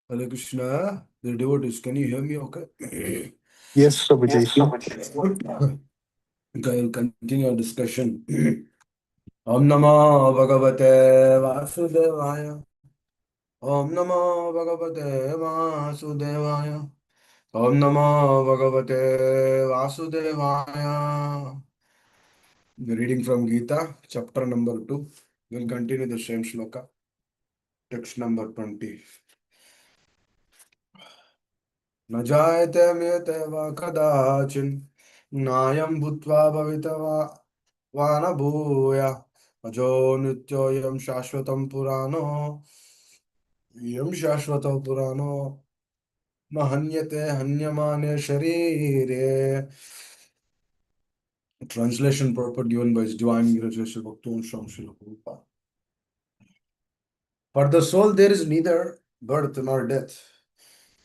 Hare Krishna, the devotees, can you hear me okay? Yes, Yes, Prabhuji. Prabhuji. Okay, I'll continue our discussion. Om Namo Bhagavate Vasudevaya. Om Namo Bhagavate Vasudevaya. Om Namo Bhagavate Vasudevaya. Reading from Gita, chapter number 2. We'll continue the same shloka, text number 20. न जायते म्रियते वा कदाचिन् नायं भूत्वा भवितवा वा न भूया अजो नित्योऽयं शाश्वतं पुराणो इयं शाश्वतो पुराणो न हन्यते हन्यमाने शरीरे. Translation purport given by His Divine Grace Bhakti Swami Srila Prabhupada. For the soul there is neither birth nor death.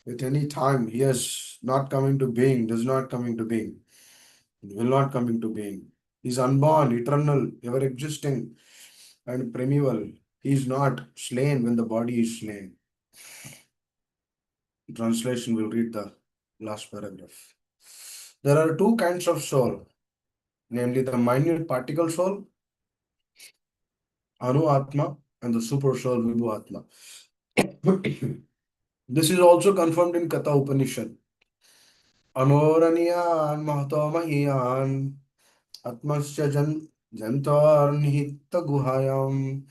With any time he has not come into being, does not come into being. Will not come into being. He is unborn, eternal, ever existing, and primeval. He is not slain when the body is slain. Translation will read the last paragraph. There are two kinds of soul, namely the minute particle soul, Anu Atma, and the super soul, Vibhu Atma. This is also confirmed in Katha Upanishad. Anoraniyan Mahato Mahiyan Atmasya Jantar Guhayam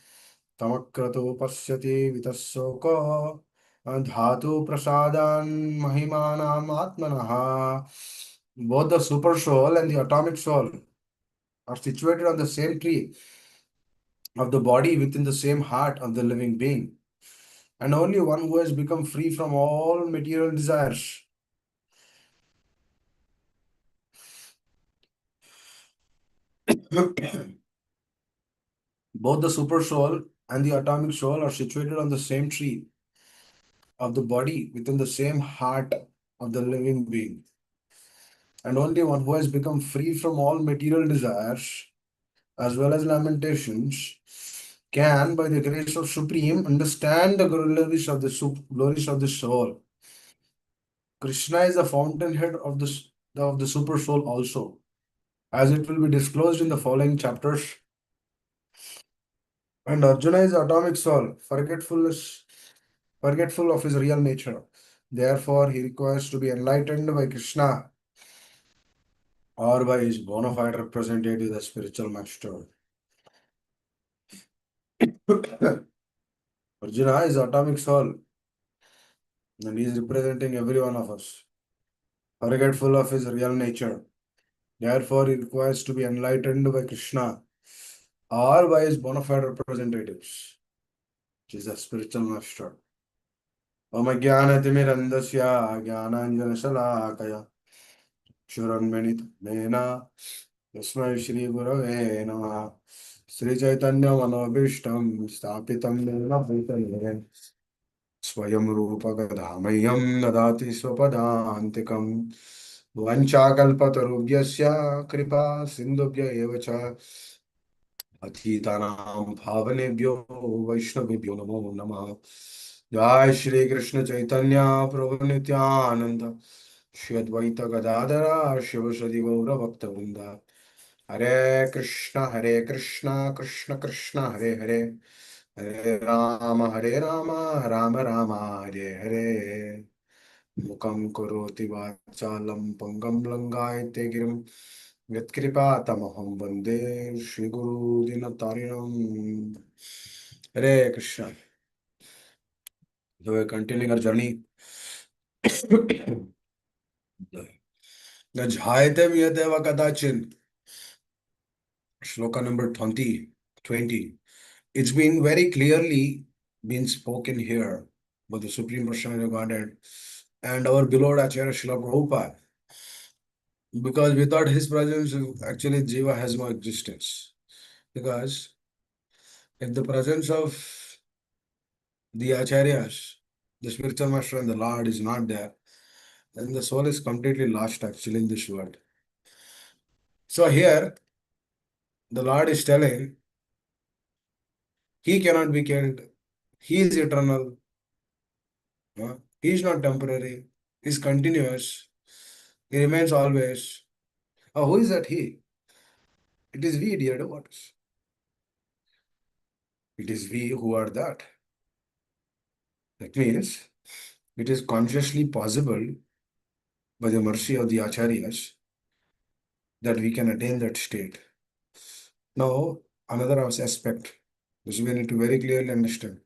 Tamakrato Pasyati Vitasoko Dhatu Prasadan Mahimanam Atmanaha. Both the super soul and the atomic soul are situated on the same tree of the body within the same heart of the living being, and only one who has become free from all material desires. Both the super soul and the atomic soul are situated on the same tree of the body within the same heart of the living being, and only one who has become free from all material desires as well as lamentations can, by the grace of Supreme, understand the glories of the soul. Krishna is the fountainhead of the super soul also, as it will be disclosed in the following chapters. And Arjuna is the atomic soul, forgetful of his real nature. Therefore, he requires to be enlightened by Krishna or by his bona fide representative, the spiritual master. Arjuna is the atomic soul, and he is representing every one of us, forgetful of his real nature. Therefore, he requires to be enlightened by Krishna or by his bona fide representatives, which is the spiritual master. Om Jnanatimirandasya Jnananjanashalakaya Shuranmanitmena Tasmai Shri Gurave Namaha. Sri Chaitanya Manobhishtam Stapitam Nena Bhutale Swayam Rupa Gadhamayam Nadati Swapadantikam Vanchakalpatarubhyasya Kripa Sindhubhya Evacha Athitanam Bhavanebhyo Vaishnavibhyo Namo Namaha. Jai Shri Krishna Chaitanya Prabhu Nityananda Shri Advaita Gadadara Shivasadi Gaura Bhakta Vrinda. Hare Krishna, Krishna Krishna, Hare Hare, Hare Rama, Rama Rama, Hare Hare. Mukam Karoti Vachalam Pangam Langayate Girim Yatkripa Tamaham Bande Shri Guru Dinatarinam. Hare Krishna. So we're continuing our journey. The Jhayate Vyadeva Kadachin, Shloka number 20. It's been very clearly been spoken here by the Supreme Personality of Godhead and our beloved Acharya Srila Prabhupada. Because without his presence, actually Jiva has no existence. Because if the presence of the Acharyas, the spiritual master and the Lord is not there, then the soul is completely lost actually in this world. So here, the Lord is telling, he cannot be killed, he is eternal, He is not temporary. He is continuous. He remains always. Who is that he? It is we, dear devotees. It is we who are that. That means it is consciously possible by the mercy of the acharyas that we can attain that state. Now, another aspect which we need to very clearly understand.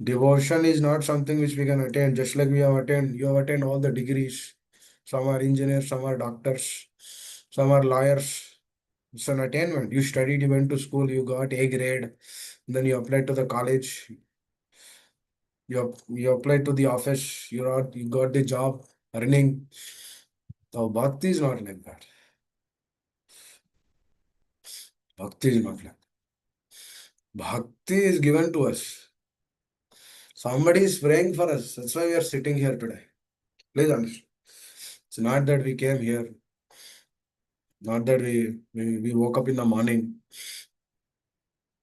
Devotion is not something which we can attain just like we have attained. You have attained all the degrees. Some are engineers, some are doctors, some are lawyers. It's an attainment. You studied, you went to school, you got A grade, then you applied to the college, you applied to the office, you got the job, earning. So bhakti is not like that. Bhakti is not like that. Bhakti is given to us. Somebody is praying for us. That's why we are sitting here today. Please understand. It's not that we came here, not that we woke up in the morning,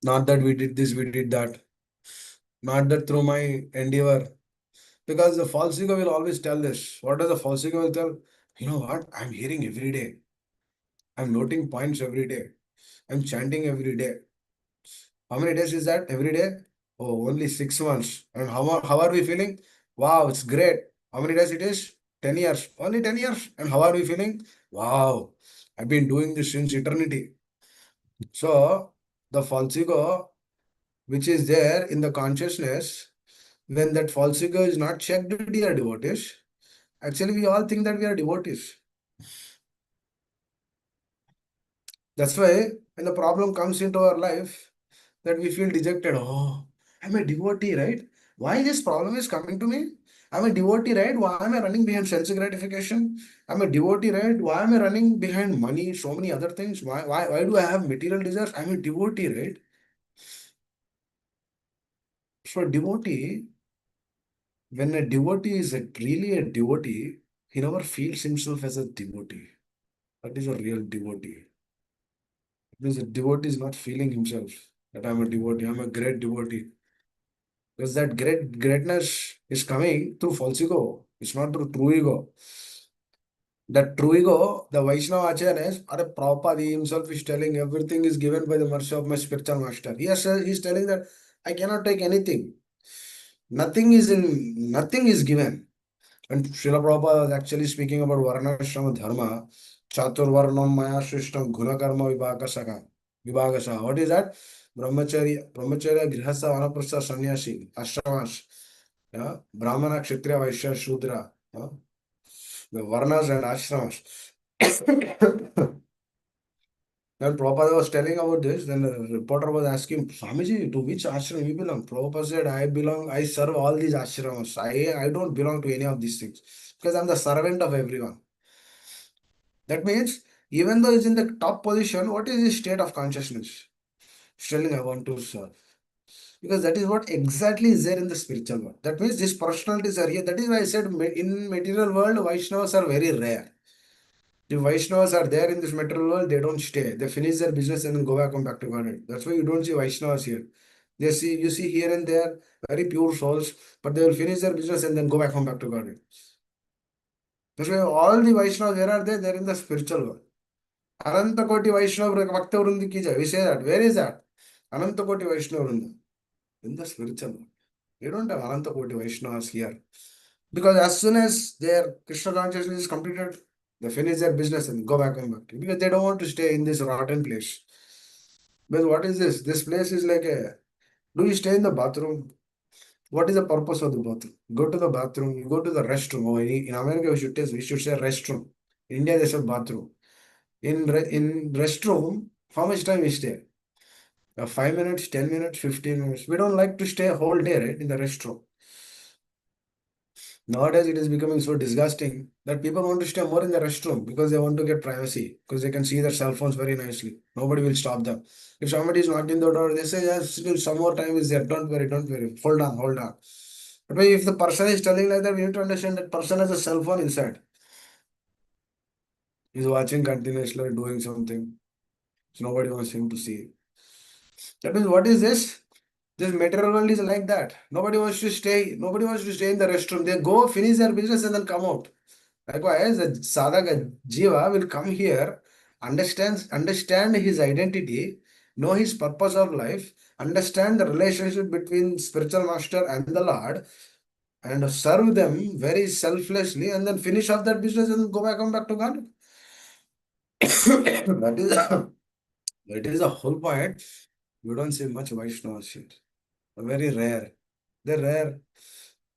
not that we did this, we did that, not that through my endeavor. Because the false ego will always tell this. What does the false ego will tell? You know what? I'm hearing every day. I'm noting points every day. I'm chanting every day. How many days is that every day? Oh, only 6 months. And how are we feeling? Wow, it's great. How many days it is? 10 years. Only 10 years. And how are we feeling? Wow, I've been doing this since eternity. So, the false ego, which is there in the consciousness, when that false ego is not checked, dear devotees, actually we all think that we are devotees. That's why when the problem comes into our life, that we feel dejected. Oh, I'm a devotee, right? Why this problem is coming to me? I'm a devotee, right? Why am I running behind sense gratification? I'm a devotee, right? Why am I running behind money, so many other things? Why do I have material desires? I'm a devotee, right? So a devotee, when a devotee is really a devotee, he never feels himself as a devotee. That is a real devotee. Because a devotee is not feeling himself that I'm a devotee, I'm a great devotee. Because that greatness is coming through false ego. It's not through true ego. That true ego, the Vaishnava Acharyas, or Prabhupada he himself is telling everything is given by the mercy of my spiritual master. He's telling that I cannot take anything. Nothing is given. And Srila Prabhupada was actually speaking about Varnashrama Dharma, Chaturvarnam Maya Shrishtam Gunakarma Vibhagasa. What is that? Brahmacharya, Grihastha, Vanaprastha, Sannyasi, Ashramas, yeah? Brahmana, Kshatriya, Vaishya, Shudra, yeah? The Varnas and Ashramas. When Prabhupada was telling about this, then the reporter was asking, Swamiji, to which ashram you belong? Prabhupada said, I serve all these ashrams. I don't belong to any of these things because I'm the servant of everyone. That means, even though he's in the top position, what is his state of consciousness? He's telling, I want to serve. Because that is what exactly is there in the spiritual world. That means these personalities are here. That is why I said in material world, Vaishnavas are very rare. The Vaishnavas are there in this material world, they don't stay. They finish their business and then go back home back to Godhead. That's why you don't see Vaishnavas here. You see here and there very pure souls, but they will finish their business and then go back home back to Godhead. That's why all the Vaishnavas, where are they? They're in the spiritual world. Ananta Koti Vaishnava Bhakta Vrundi ki jai. We say that. Where is that? Ananta Koti Vaishnava Vrinda. In the spiritual world. We don't have Ananta Koti Vaishnavas here. Because as soon as their Krishna consciousness is completed, they finish their business and go back and back. Because they don't want to stay in this rotten place. But what is this? This place is like a. Do you stay in the bathroom? What is the purpose of the bathroom? Go to the bathroom. You go to the restroom. Oh, in America, we should say restroom. In India, they say bathroom. In restroom, how much time we stay? 5 minutes, 10 minutes, 15 minutes. We don't like to stay a whole day, right, in the restroom. Nowadays, it is becoming so disgusting that people want to stay more in the restroom because they want to get privacy, because they can see their cell phones very nicely. Nobody will stop them. If somebody is knocking the door, they say, yes, still some more time is there. Don't worry. Hold on, hold on. But if the person is telling like that, we need to understand that person has a cell phone inside. He's watching continuously, doing something. So nobody wants him to see. That means what is this? This material world is like that. Nobody wants to stay. Nobody wants to stay in the restroom. They go finish their business and then come out. Likewise, a sadhaka jiva will come here, understand his identity, know his purpose of life, understand the relationship between spiritual master and the Lord, and serve them very selflessly, and then finish off that business and come back to God. that is that is the whole point. We don't see much Vaishnavas here. Very rare. They're rare.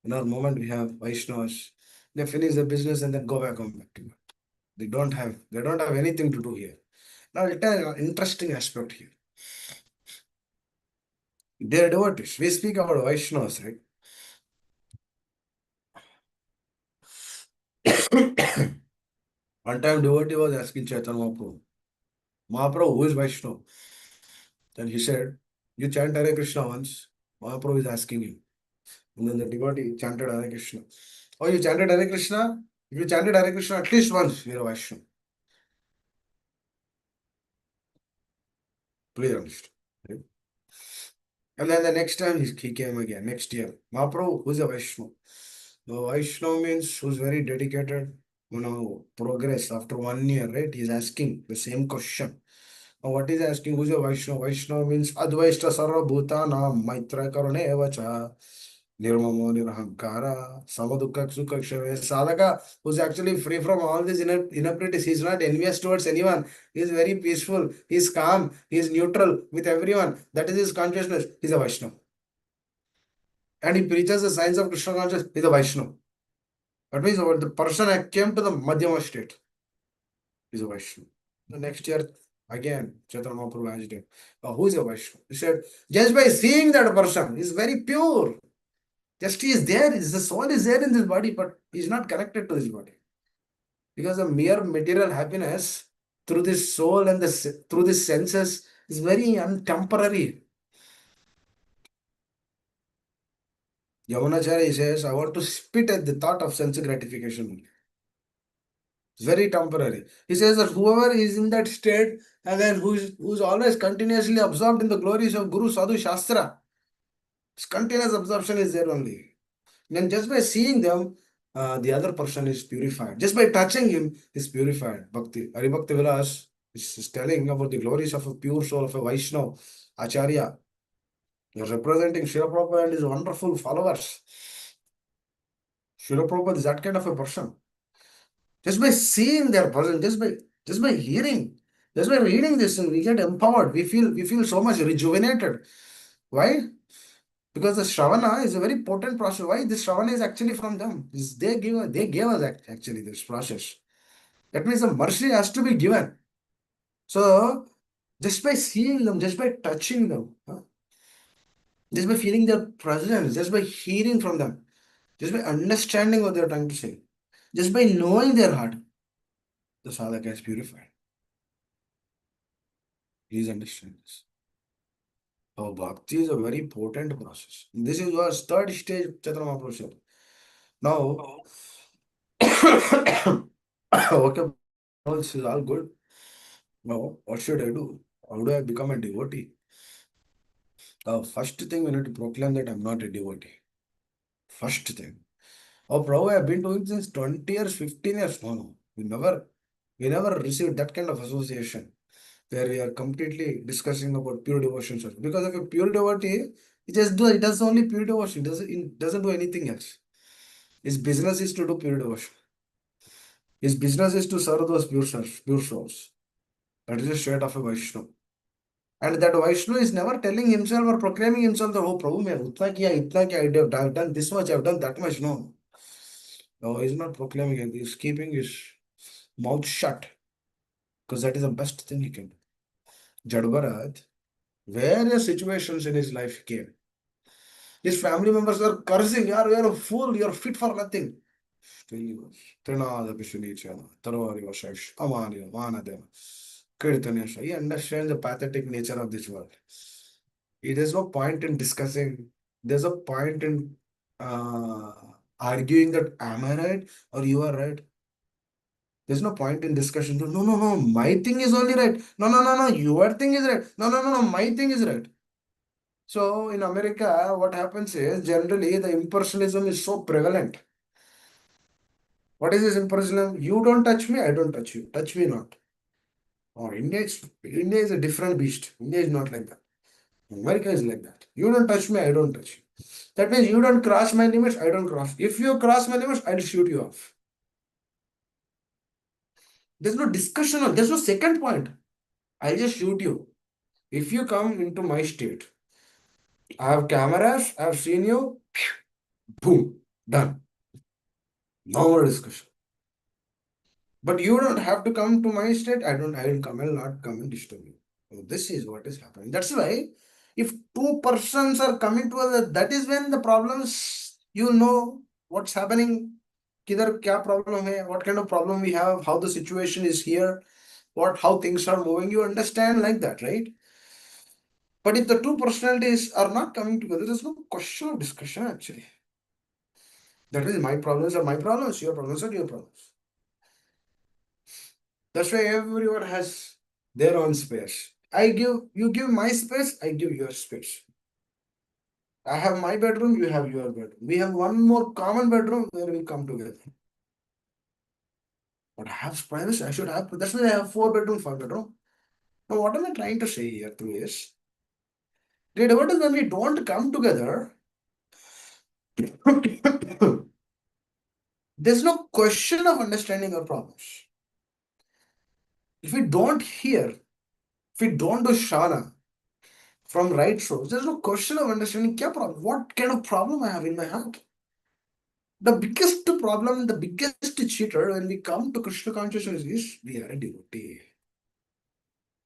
In our moment, we have Vaishnavas. They finish the business and then come back to God. They don't have anything to do here. Now, it is an interesting aspect here. They are devotees. We speak about Vaishnavas, right? One time, devotee was asking Chaitanya Mahaprabhu, Mahaprabhu, who is Vaishnava? Then he said, you chant Hare Krishna once. Mahaprabhu is asking him. And then the devotee chanted Hare Krishna. Oh, you chanted Hare Krishna? If you chanted Hare Krishna at least once, you're a Vaishnava. Please understand. Right? And then the next time he came again, next year. Mahaprabhu, who's a Vaishnava? The Vaishnava means who's very dedicated, progress after 1 year, right? He's asking the same question. Now, what is asking? Who's a Vaishnava? Vaishnava means Advaita Sarva Bhutanam Maitra Karune Evacha Nirmamo Nirahankara Samadukka Sukakshave Sadhaka, who's actually free from all these inabilities. He's not envious towards anyone. He's very peaceful. He's calm. He's neutral with everyone. That is his consciousness. He's a Vaishnava. And he preaches the science of Krishna consciousness. He's a Vaishnava. That means the person that came to the Madhyama state is a Vaishnava. The next year, again, Chaitanya Mahaprabhu asked him, who is a Vaishnava? He said, just by seeing that person, is very pure. Just he is there, the soul is there in this body, but he is not connected to this body. Because the mere material happiness through this soul and through the senses is very temporary. Yamunacharya says, I want to spit at the thought of sense gratification. It's very temporary. He says that whoever is in that state and then who's always continuously absorbed in the glories of Guru Sadhu Shastra, this continuous absorption is there only. Then just by seeing them, the other person is purified. Just by touching him, is purified. Bhakti. Haribhakti Vilas is telling about the glories of a pure soul of a Vaishnava, Acharya. He is representing Srila Prabhupada and his wonderful followers. Srila Prabhupada is that kind of a person. Just by seeing their presence, just by hearing, just by reading this, we get empowered. We feel so much rejuvenated. Why? Because the Shravana is a very potent process. Why? This Shravana is actually from them. They gave us actually this process. That means the mercy has to be given. So just by seeing them, just by touching them, just by feeling their presence, just by hearing from them, just by understanding what they're trying to say, just by knowing their heart, the sadhaka is purified. Please understand this. So bhakti is a very potent process. This is your third stage, Chaitanya Mahaprabhu said. Now, okay, this is all good. Now, what should I do? How do I become a devotee? First thing, we need to proclaim that I'm not a devotee. First thing. Oh, Prabhu, I've been doing this 20 years, 15 years. No. We never received that kind of association where we are completely discussing about pure devotion. Because if a pure devotee, it does only pure devotion. It doesn't do anything else. His business is to do pure devotion. His business is to serve those pure souls. That is the state of a Vaishnava. And that Vaishnava is never telling himself or proclaiming himself that, oh, Prabhu, main itna kiya, I've done this much, I've done that much. No. No, he's not proclaiming it. He's keeping his mouth shut. Because that is the best thing he can do. Jadbharat, various situations in his life came. His family members were cursing, you're a fool, you're fit for nothing. Still he was. Trinada Pishunichana, Tarvari Vashash, Amanya, Vanadema, Kirtanesha. He understands the pathetic nature of this world. There's no point in discussing, there's a point in arguing that am I right or you are right. There's no point in discussion. No, my thing is only right. No, your thing is right. No, my thing is right. So in America, what happens is generally the impersonalism is so prevalent. What is this impersonalism? You don't touch me, I don't touch you. Touch me not. Oh, India is a different beast. India is not like that. America is like that. You don't touch me, I don't touch you. That means you don't cross my limits, I don't cross. If you cross my limits, I'll shoot you off. There's no discussion, there's no second point. I'll just shoot you. If you come into my state, I have cameras, I've seen you, boom, done. No more discussion. But you don't have to come to my state. I will come, I'll not come and disturb you. So this is what is happening. That's why if two persons are coming together, that is when the problems, you know what's happening, kidhar kya problem hai, what kind of problem we have, how the situation is here, how things are moving, you understand like that, right? But if the two personalities are not coming together, there's no question of discussion actually. That is my problems are my problems, your problems are your problems. That's why everyone has their own space. You give my space, I give your space. I have my bedroom, you have your bedroom. We have one more common bedroom where we come together. But I have privacy, I should have, that's why I have 4 bedroom, 5 bedroom. Now, what am I trying to say here through is, what is when we don't come together, there's no question of understanding our problems. If we don't hear, if we don't do shana from right source, there's no question of understanding kya problem, what kind of problem I have in my heart. The biggest problem, the biggest cheater when we come to Krishna consciousness is we are a devotee.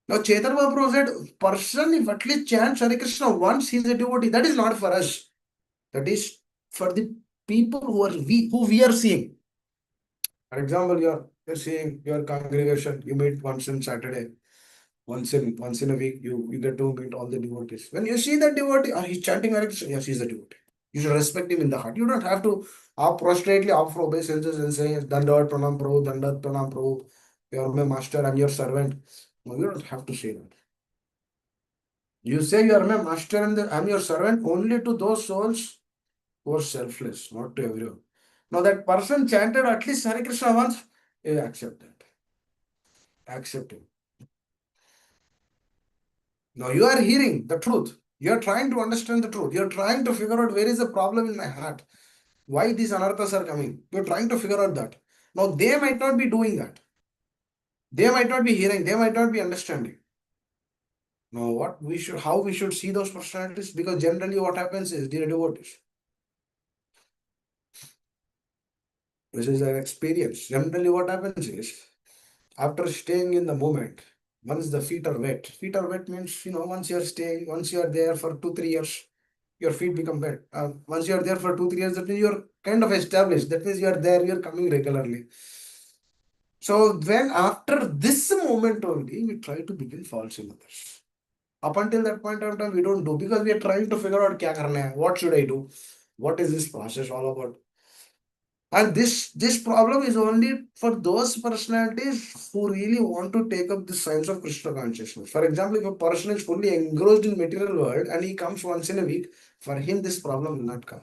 Now, Chaitanya Mahaprabhu said, person if at least chants Hare Krishna once, he is a devotee. That is not for us. That is for the people who we are seeing. For example, you're seeing your congregation, you meet once on Saturday, once in a week, you get to meet all the devotees. When you see that devotee, he's chanting Hare Krishna, yes, he's a devotee. You should respect him in the heart. You don't have to prostrate offer obeisances and say, Dandavat Pranam Prabhu, Dandat Pranam Prabhu, you are my master, I'm your servant. No, you don't have to say that. You say you are my master and I'm your servant only to those souls who are selfless, not to everyone. Now that person chanted at least Hare Krishna once, you accept that. Accept him. Now you are hearing the truth. You are trying to understand the truth. You are trying to figure out where is the problem in my heart. Why these anarthas are coming. You are trying to figure out that. Now they might not be doing that. They might not be hearing. They might not be understanding. Now how we should see those personalities? Because generally what happens is, dear devotees, this is an experience. Generally what happens is, after staying in the moment, once the feet are wet means, once once you are there for 2, 3 years, your feet become wet. Once you are there for 2, 3 years, that means you're kind of established. That means you are there, you're coming regularly. So when after this moment only, we try to begin falsing others. Up until that point of time, we don't do because we are trying to figure out kya karna hai, what should I do, what is this process all about. And this problem is only for those personalities who really want to take up the science of Krishna consciousness. For example, if a person is fully engrossed in material world and he comes once in a week, for him this problem will not come.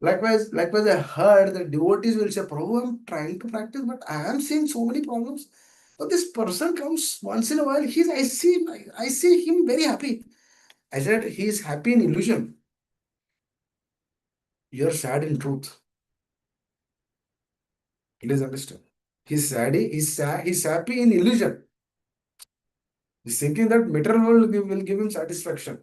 Likewise, I heard that devotees will say, Prabhu, I'm trying to practice, but I am seeing so many problems. But this person comes once in a while, I see him very happy. I said, he is happy in illusion. You're sad in truth. Please understand. He's happy in illusion. He's thinking that material world will give him satisfaction.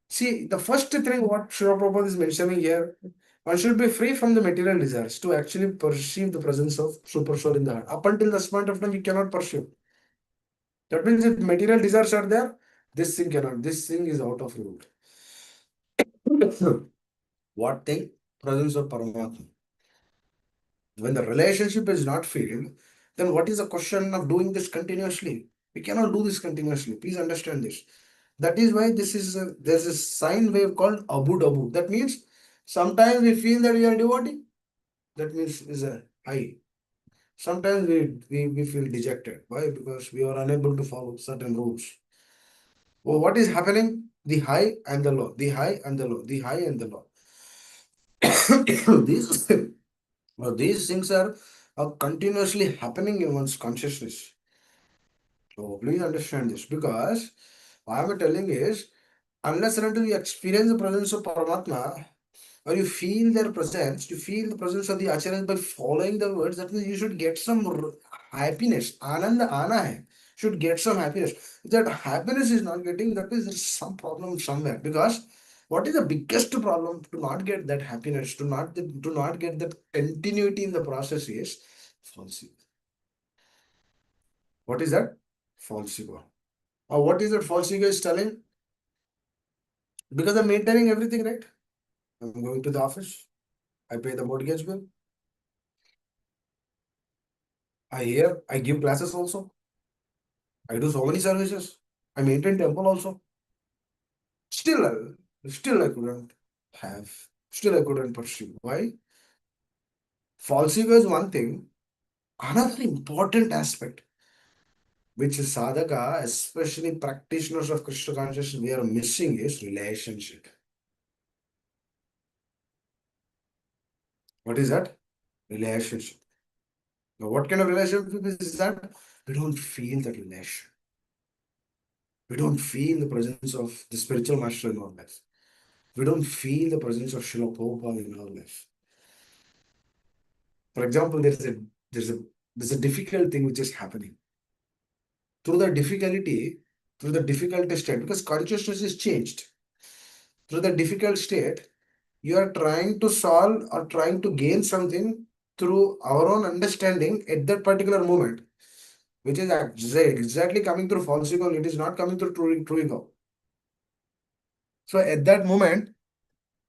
See, the first thing what Srila Prabhupada is mentioning here, one should be free from the material desires to actually perceive the presence of super soul in the heart. Up until this point of time, we cannot perceive. That means if material desires are there, this thing cannot. This thing is out of rule. What thing? Presence of Paramatma. When the relationship is not filled, then what is the question of doing this continuously? We cannot do this continuously. Please understand this. That is why there's a sine wave called Abu Dhabu. That means sometimes we feel that we are devotee. That means is a high. Sometimes we feel dejected. Why? Because we are unable to follow certain rules. Well, what is happening? The high and the low, the high and the low, the high and the low. these, these things are continuously happening in one's consciousness. So please understand this, because what I'm telling is, unless and until you experience the presence of Paramatma, or you feel their presence, you feel the presence of the Acharyas by following the words, that means you should get some happiness. Ananda ana hai. Should get some happiness. If that happiness is not getting, that means there's some problem somewhere. Because what is the biggest problem to not get that happiness, to not get that continuity in the process is false ego. What is that? False ego. Or what is that false ego is telling? Because I'm maintaining everything, right? I'm going to the office, I pay the mortgage bill, I give classes also, I do so many services, I maintain temple also. Still, still I couldn't have, still I couldn't pursue. Why? False ego is one thing. Another important aspect, which is sadhaka, especially practitioners of Krishna consciousness, we are missing is relationship. What is that? Relationship. Now, what kind of relationship is that? We don't feel that relation. We don't feel the presence of the spiritual master in our life. We don't feel the presence of Srila Prabhupada in our life. For example, there's a there's a difficult thing which is happening. Through the difficulty, through the difficult state, because consciousness is changed. Through the difficult state, you are trying to solve or trying to gain something through our own understanding at that particular moment, which is exactly coming through false ego. It is not coming through true ego. So at that moment,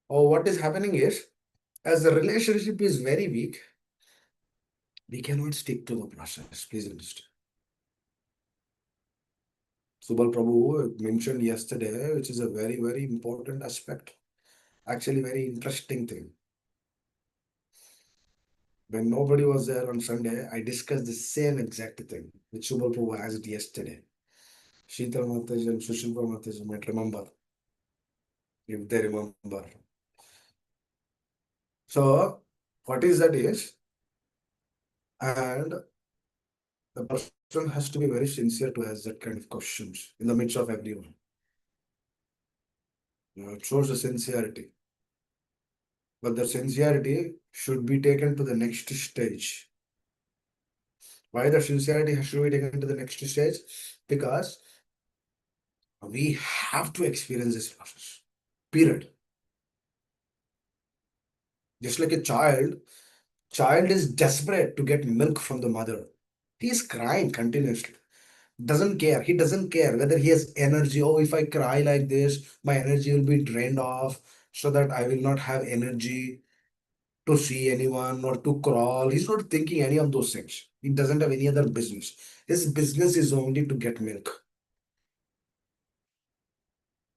what is happening is, as the relationship is very weak, we cannot stick to the process. Please understand. Subal Prabhu mentioned yesterday, which is a very, very important aspect. Actually, very interesting thing. When nobody was there on Sunday, I discussed the same exact thing which Subal Prabhu asked yesterday. Sheetal Mataji and Sushil Mataji might remember, if they remember. So, what is that is, and the person has to be very sincere to ask that kind of questions in the midst of everyone. It shows the sincerity. But the sincerity should be taken to the next stage. Why the sincerity has to be taken to the next stage? Because we have to experience this process. Period. Just like a child is desperate to get milk from the mother. He is crying continuously. Doesn't care. He doesn't care whether he has energy. Oh, if I cry like this, my energy will be drained off, so that I will not have energy to see anyone or to crawl. He's not thinking any of those things. He doesn't have any other business. His business is only to get milk.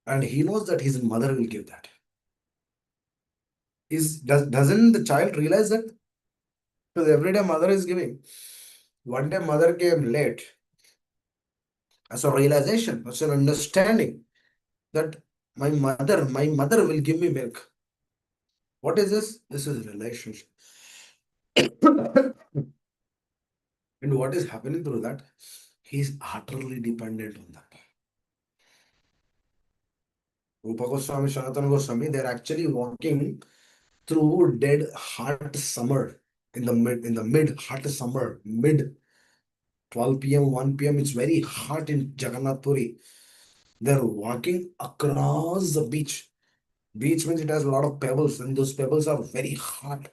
And he knows that his mother will give that. Doesn't the child realize that? Because every day mother is giving. One day mother came late. As a realization, as an understanding that my mother will give me milk. What is this? This is relationship. And what is happening through that? He is utterly dependent on that. Rupa Goswami, Sanatana Goswami, they're actually walking through dead hot summer, in the mid hot summer, mid 12 p.m., 1 p.m. It's very hot in Jagannath Puri. They're walking across the beach. Beach means it has a lot of pebbles, and those pebbles are very hot.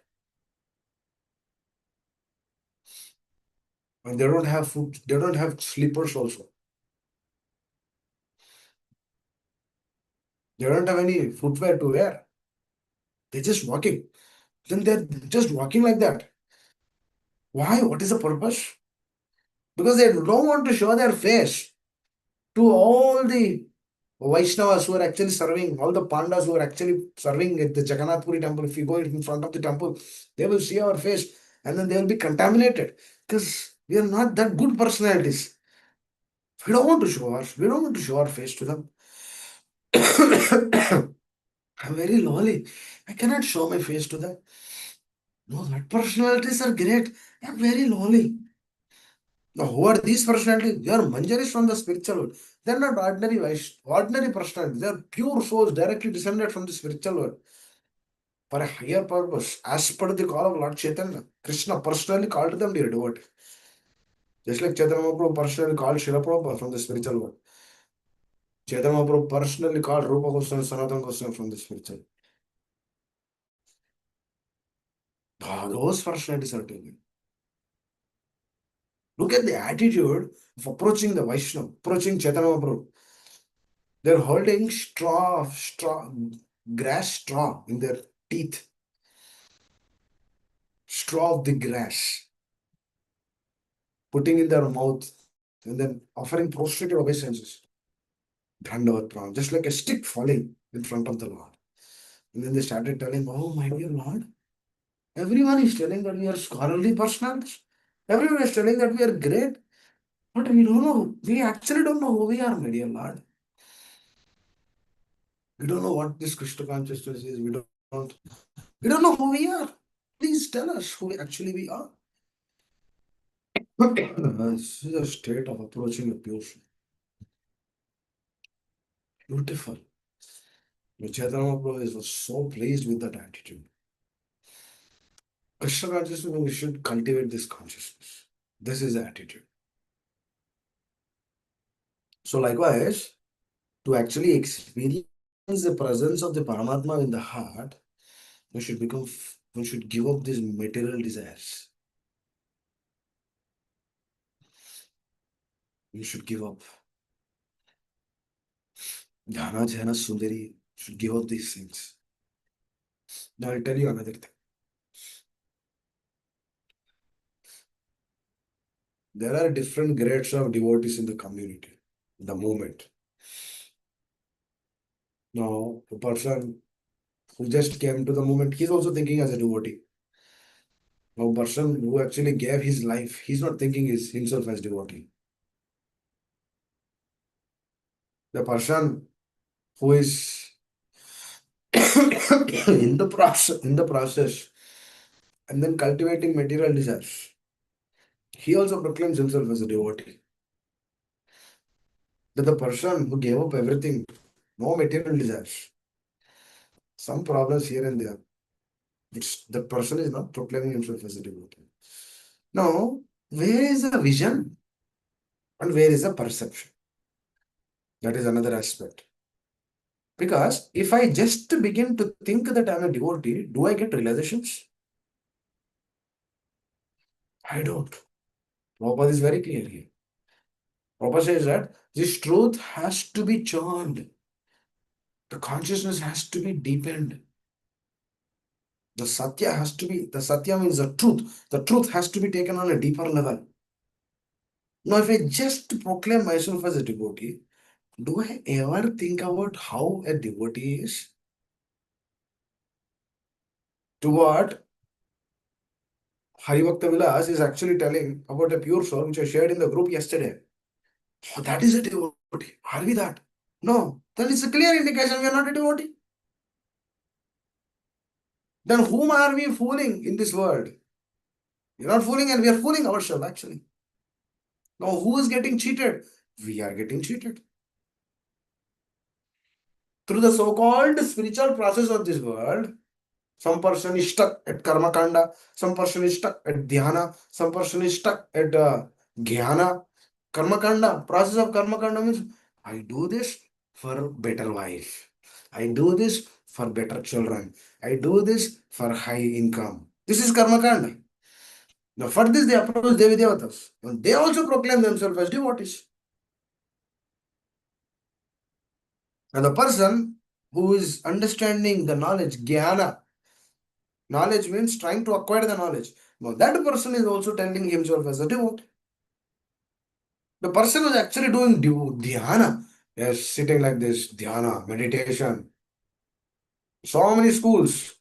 And they don't have food, they don't have slippers also. They don't have any footwear to wear. They're just walking. Then they're just walking like that. Why? What is the purpose? Because they don't want to show their face to all the Vaishnavas who are actually serving, all the Pandas who are actually serving at the Jagannath Puri temple. If you go in front of the temple, they will see our face and then they will be contaminated, because we are not that good personalities. We don't want to show our face to them. I'm very lonely. I cannot show my face to them. No, that personalities are great. I'm very lonely. Now, who are these personalities? They are Manjaris from the spiritual world. They're not ordinary personalities. They are pure souls directly descended from the spiritual world for a higher purpose. As per the call of Lord Chaitanya, Krishna personally called them dear devotee. Just like Chaitanya Mahaprabhu personally called Srila Prabhupada from the spiritual world. Chaitanya Mahaprabhu personally called Rupa Goswami, Sanatana Goswami from the spiritual. Those personalities are taken. Look at the attitude of approaching the Vaishnava, approaching Chaitanya Mahaprabhu. They're holding grass straw in their teeth, straw of the grass, putting in their mouth, and then offering prostrated obeisances. Dandavat pranam, just like a stick falling in front of the Lord. And then they started telling, "Oh, my dear Lord, everyone is telling that we are scholarly personalities. Everyone is telling that we are great, but we don't know. We actually don't know who we are, my dear Lord. We don't know what this Krishna consciousness is. We don't know who we are. Please tell us who actually we are." This is a state of approaching a pure soul. Beautiful. Chaitanya Mahaprabhu was so pleased with that attitude. Krishna consciousness, we should cultivate this consciousness. This is the attitude. So, likewise, to actually experience the presence of the Paramatma in the heart, we should give up these material desires. We should give up. Dhyana, Jhana, Sundari should give up these things. Now, I'll tell you another thing. There are different grades of devotees in the community, the movement. Now, a person who just came to the movement, he's also thinking as a devotee. Now, a person who actually gave his life, he's not thinking himself as devotee. The person who is in the process and then cultivating material desires, he also proclaims himself as a devotee. That the person who gave up everything, no material desires, some problems here and there, the person is not proclaiming himself as a devotee. Now, where is the vision and where is the perception? That is another aspect. Because if I just begin to think that I'm a devotee, do I get realizations? I don't. Prabhupada is very clear here. Prabhupada says that this truth has to be churned. The consciousness has to be deepened. The Satya means the truth. The truth has to be taken on a deeper level. Now, if I just proclaim myself as a devotee, do I ever think about how a devotee is? To what Haribhakta Vilas is actually telling about a pure soul, which I shared in the group yesterday. Oh, that is a devotee. Are we that? No. Then it's a clear indication we are not a devotee. Then whom are we fooling in this world? We are not fooling and we are fooling ourselves actually. Now, who is getting cheated? We are getting cheated. Through the so-called spiritual process of this world, some person is stuck at karma kanda, some person is stuck at dhyana, some person is stuck at jnana. Karma kanda, process of karma kanda means I do this for better wife. I do this for better children. I do this for high income. This is karma kanda. Now, for this, they approach Devi Devatas. And they also proclaim themselves as devotees. And the person who is understanding the knowledge, jnana, knowledge means trying to acquire the knowledge. Now, that person is also telling himself as a devotee. The person who is actually doing dhyana, yes, sitting like this, dhyana, meditation. So many schools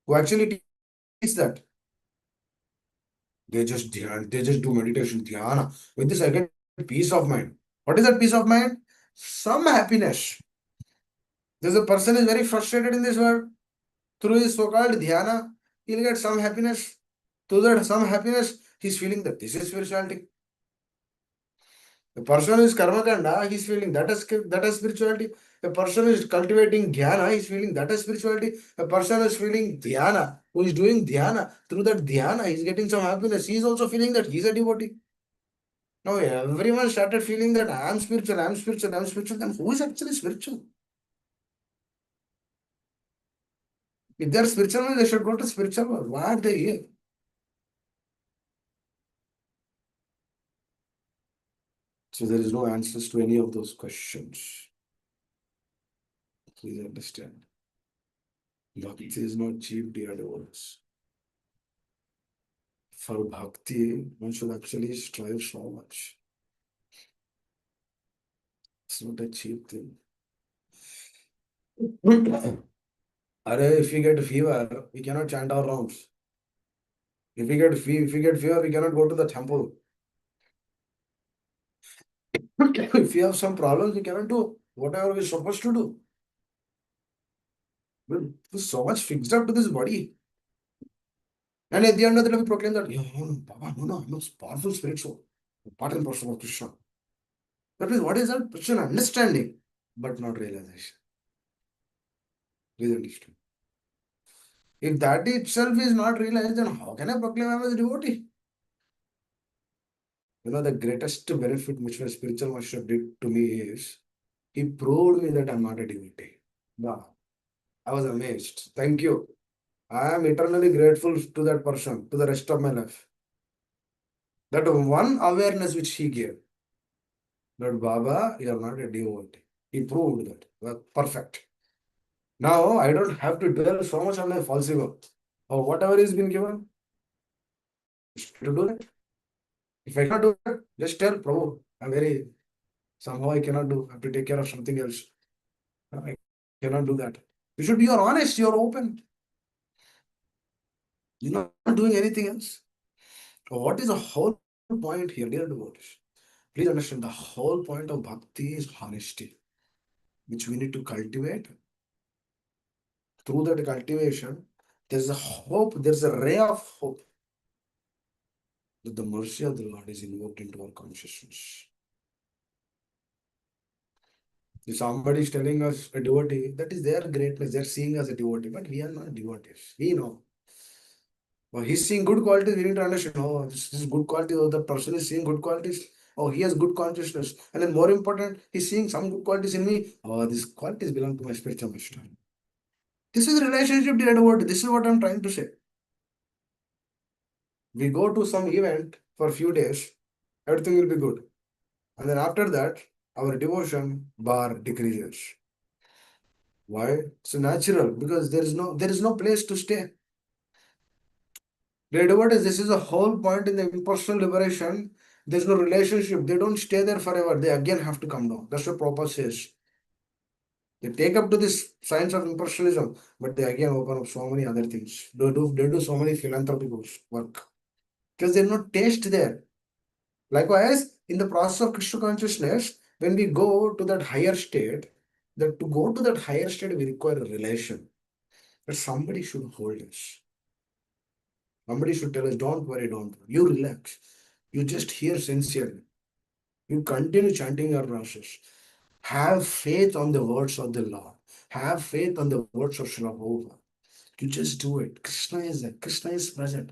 who actually teach that. They just do meditation, dhyana. With this, I get peace of mind. What is that peace of mind? Some happiness. There's a person is very frustrated in this world. Through his so-called dhyana, he'll get some happiness. Through that some happiness, he's feeling that this is spirituality. A person is karma kanda, he's feeling that is spirituality. A person is cultivating dhyana, he's feeling that is spirituality. A person is feeling dhyana, who is doing dhyana. Through that dhyana, he's getting some happiness. He's also feeling that he's a devotee. Now everyone started feeling that I'm spiritual, I'm spiritual, I'm spiritual. Then who is actually spiritual? If they're spiritual, they should go to spiritual world. Why are they here? So there is no answers to any of those questions. Please understand. Bhakti is not cheap, dear devotees. For bhakti, one should actually strive so much. It's not a cheap thing. If we get fever, we cannot chant our rounds. If we get fever, we cannot go to the temple. If we have some problems, we cannot do whatever we're supposed to do. We're so much fixed up to this body. And at the end of the day, we proclaim that, yeah, Baba, no, I'm a powerful spirit soul, part and parcel of Krishna. That means what is that? It's an understanding, but not realization. Please understand. If that itself is not realized, then how can I proclaim I am a devotee? The greatest benefit which my spiritual master did to me is he proved me that I'm not a devotee. Wow. I was amazed. Thank you. I am eternally grateful to that person, to the rest of my life. That one awareness which he gave, that Baba, you are not a devotee. He proved that. Well, perfect. Now I don't have to dwell so much on my false ego or whatever is been given to do that. If I cannot do that, just tell Prabhu, I'm very somehow I cannot do. I have to take care of something else. I cannot do that. You should be honest, you're open. You're not doing anything else. What is the whole point here, dear devotees? Please understand the whole point of bhakti is honesty, which we need to cultivate. Through that cultivation, there's a hope, there's a ray of hope that the mercy of the Lord is invoked into our consciousness. If somebody is telling us a devotee, that is their greatness. They're seeing us a devotee, but we are not devotees. We know. Well, he's seeing good qualities. We need to understand. Oh, this is good quality. Oh, the person is seeing good qualities. Oh, he has good consciousness. And then more important, he's seeing some good qualities in me. Oh, these qualities belong to my spiritual master. This is relationship, dear devotee. This is what I'm trying to say. We go to some event for a few days, everything will be good. And then after that, our devotion bar decreases. Why? It's natural because there is no place to stay. Dear devotees, this is the whole point in the impersonal liberation. There's no relationship. They don't stay there forever. They again have to come down. That's what Prabhupada says. They take up to this science of impersonalism, but they again open up so many other things. They do so many philanthropic work because there's no taste there. Likewise, in the process of Krishna consciousness, when we go to that higher state, that to go to that higher state, we require a relation. That somebody should hold us. Somebody should tell us, don't worry, don't worry. You relax. You just hear sincerely. You continue chanting your process. Have faith on the words of the Lord. Have faith on the words of Srila Prabhupada. You just do it. Krishna is there. Krishna is present.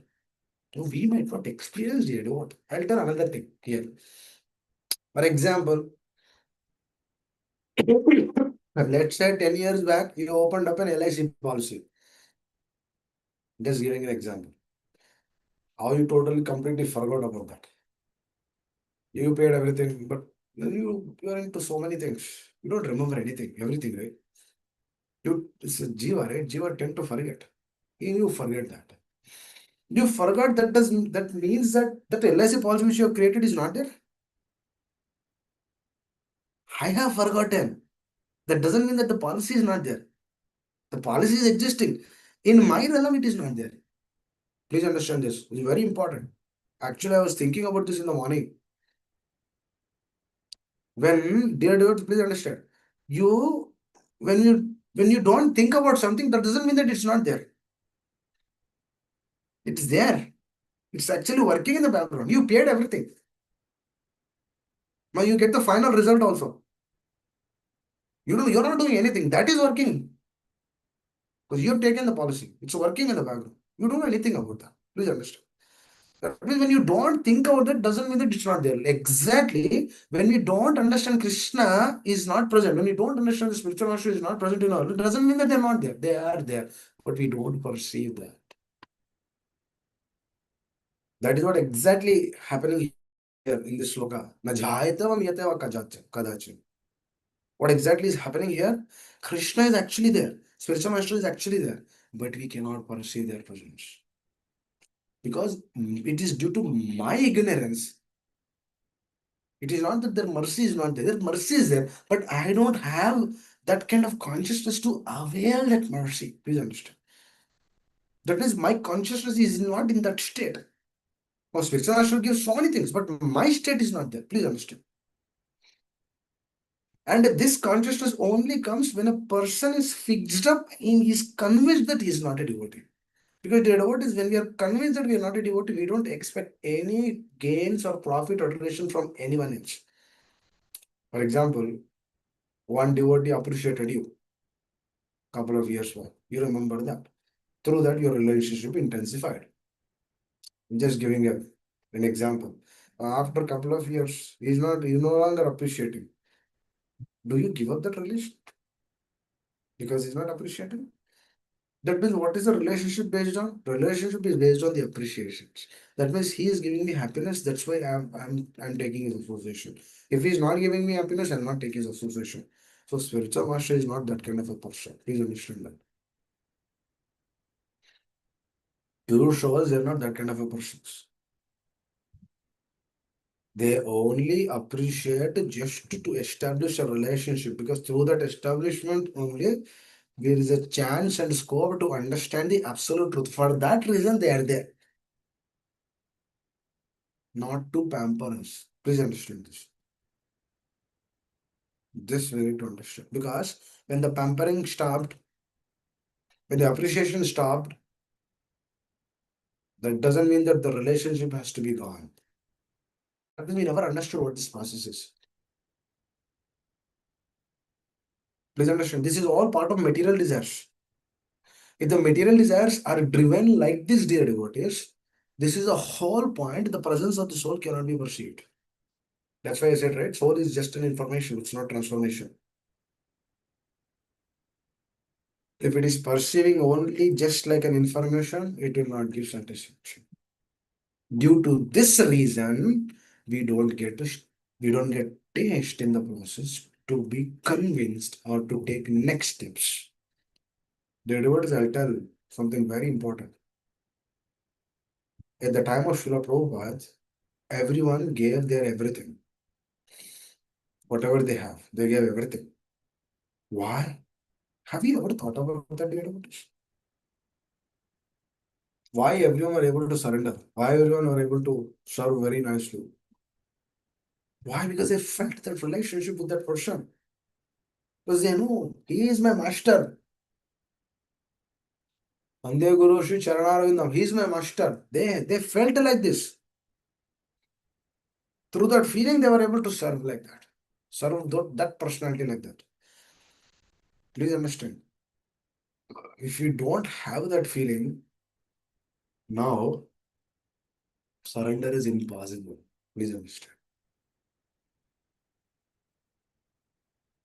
So we might not experience it. What? I'll tell another thing here. For example, let's say 10 years back, you opened up an LIC policy. Just giving an example. How you totally completely forgot about that. You paid everything, but you're into so many things. You don't remember everything, right? It's a jiva, right? Jiva tend to forget. You forget that. You forgot that means that LIC policy which you have created is not there. I have forgotten. That doesn't mean that the policy is not there. The policy is existing. In my realm, it is not there. Please understand this. It's very important. Actually, I was thinking about this in the morning. Dear devotees, please understand. You, when you When you don't think about something, that doesn't mean that it's not there. It's there. It's actually working in the background. You paid everything. Now you get the final result also. You're not doing anything. That is working because you have taken the policy. It's working in the background. You don't know anything about that. Please understand. That means when you don't think about that, doesn't mean that it's not there. Exactly. When we don't understand Krishna is not present, when we don't understand the spiritual master is not present in our life, it doesn't mean that they're not there. They are there, but we don't perceive that. That is what exactly happening here in this sloka. Na jayatavam yatava kadachim. What exactly is happening here? Krishna is actually there. Spiritual master is actually there, but we cannot perceive their presence because it is due to my ignorance. It is not that their mercy is not there. Their mercy is there, but I don't have that kind of consciousness to avail that mercy. Please understand. That means my consciousness is not in that state. Now, spiritual master gives so many things, but my state is not there. Please understand. And this consciousness only comes when a person is fixed up and is convinced that he is not a devotee. Because the devotee is when we are convinced that we are not a devotee, we don't expect any gains or profit or relation from anyone else. For example, one devotee appreciated you a couple of years back. You remember that. Through that, your relationship intensified. I'm just giving an example. After a couple of years, he's no longer appreciating. Do you give up that relation because he's not appreciating? That means what is the relationship based on? The relationship is based on the appreciations. That means he is giving me happiness. That's why I'm taking his association. If he's not giving me happiness, I'll not take his association. So spiritual master is not that kind of a person. Please understand that. Guru shows they're not that kind of a person. They only appreciate just to establish a relationship because through that establishment only there is a chance and scope to understand the absolute truth. For that reason, they are there, not to pamper us. Please understand this. This we need to understand because when the pampering stopped, when the appreciation stopped, that doesn't mean that the relationship has to be gone. That means we never understood what this process is. Please understand, this is all part of material desires. If the material desires are driven like this, dear devotees, this is a whole point. The presence of the soul cannot be perceived. That's why I said, right? Soul is just an information, it's not transformation. If it is perceiving only just like an information, it will not give satisfaction. Due to this reason, we don't get we don't get taste in the process to be convinced or to take next steps. The devotees, I'll tell something very important. At the time of Srila Prabhupada, everyone gave their everything. Whatever they have, they gave everything. Why? Have you ever thought about that, dear devotees? Why everyone were able to surrender? Why everyone were able to serve very nicely? Why? Because they felt that relationship with that person. Because they know he is my master. Vande Guru Shri Charanarvindam, he is my master. They felt like this. Through that feeling, they were able to serve like that. Serve that personality like that. Please understand. If you don't have that feeling, now surrender is impossible. Please understand.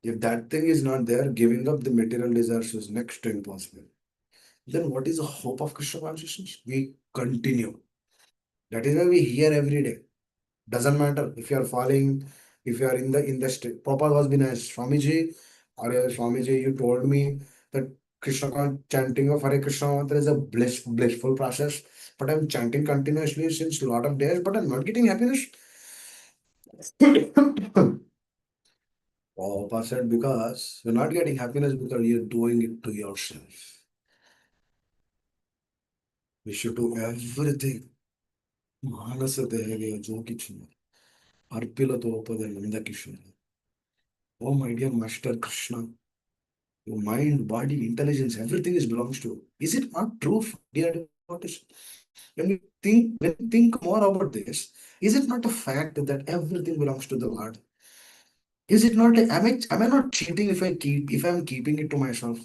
If that thing is not there, giving up the material desires is next to impossible. Then what is the hope of Krishna consciousness? We continue. That is why we hear every day. Doesn't matter if you are falling, if you are in the state. Prabhupada was been asked, Swamiji, or Swamiji, you told me that chanting of Hare Krishna mantra is a blissful process, but I'm chanting continuously since a lot of days, but I'm not getting happiness. Prabhupada said, because you're not getting happiness because you're doing it to yourself. We should do everything. Manasa ದೇಹಗೆ ಜೋಕಿಚ್ಚುನು ಅರ್ಪಿಲ ತೋಪದ Nanda Kishore. Oh, my dear Master Krishna, Your mind, body, intelligence, everything is belongs to you. Is it not true, dear devotees? When we think more about this, is it not a fact that everything belongs to the Lord? Is it not like am I not cheating if I'm keeping it to myself?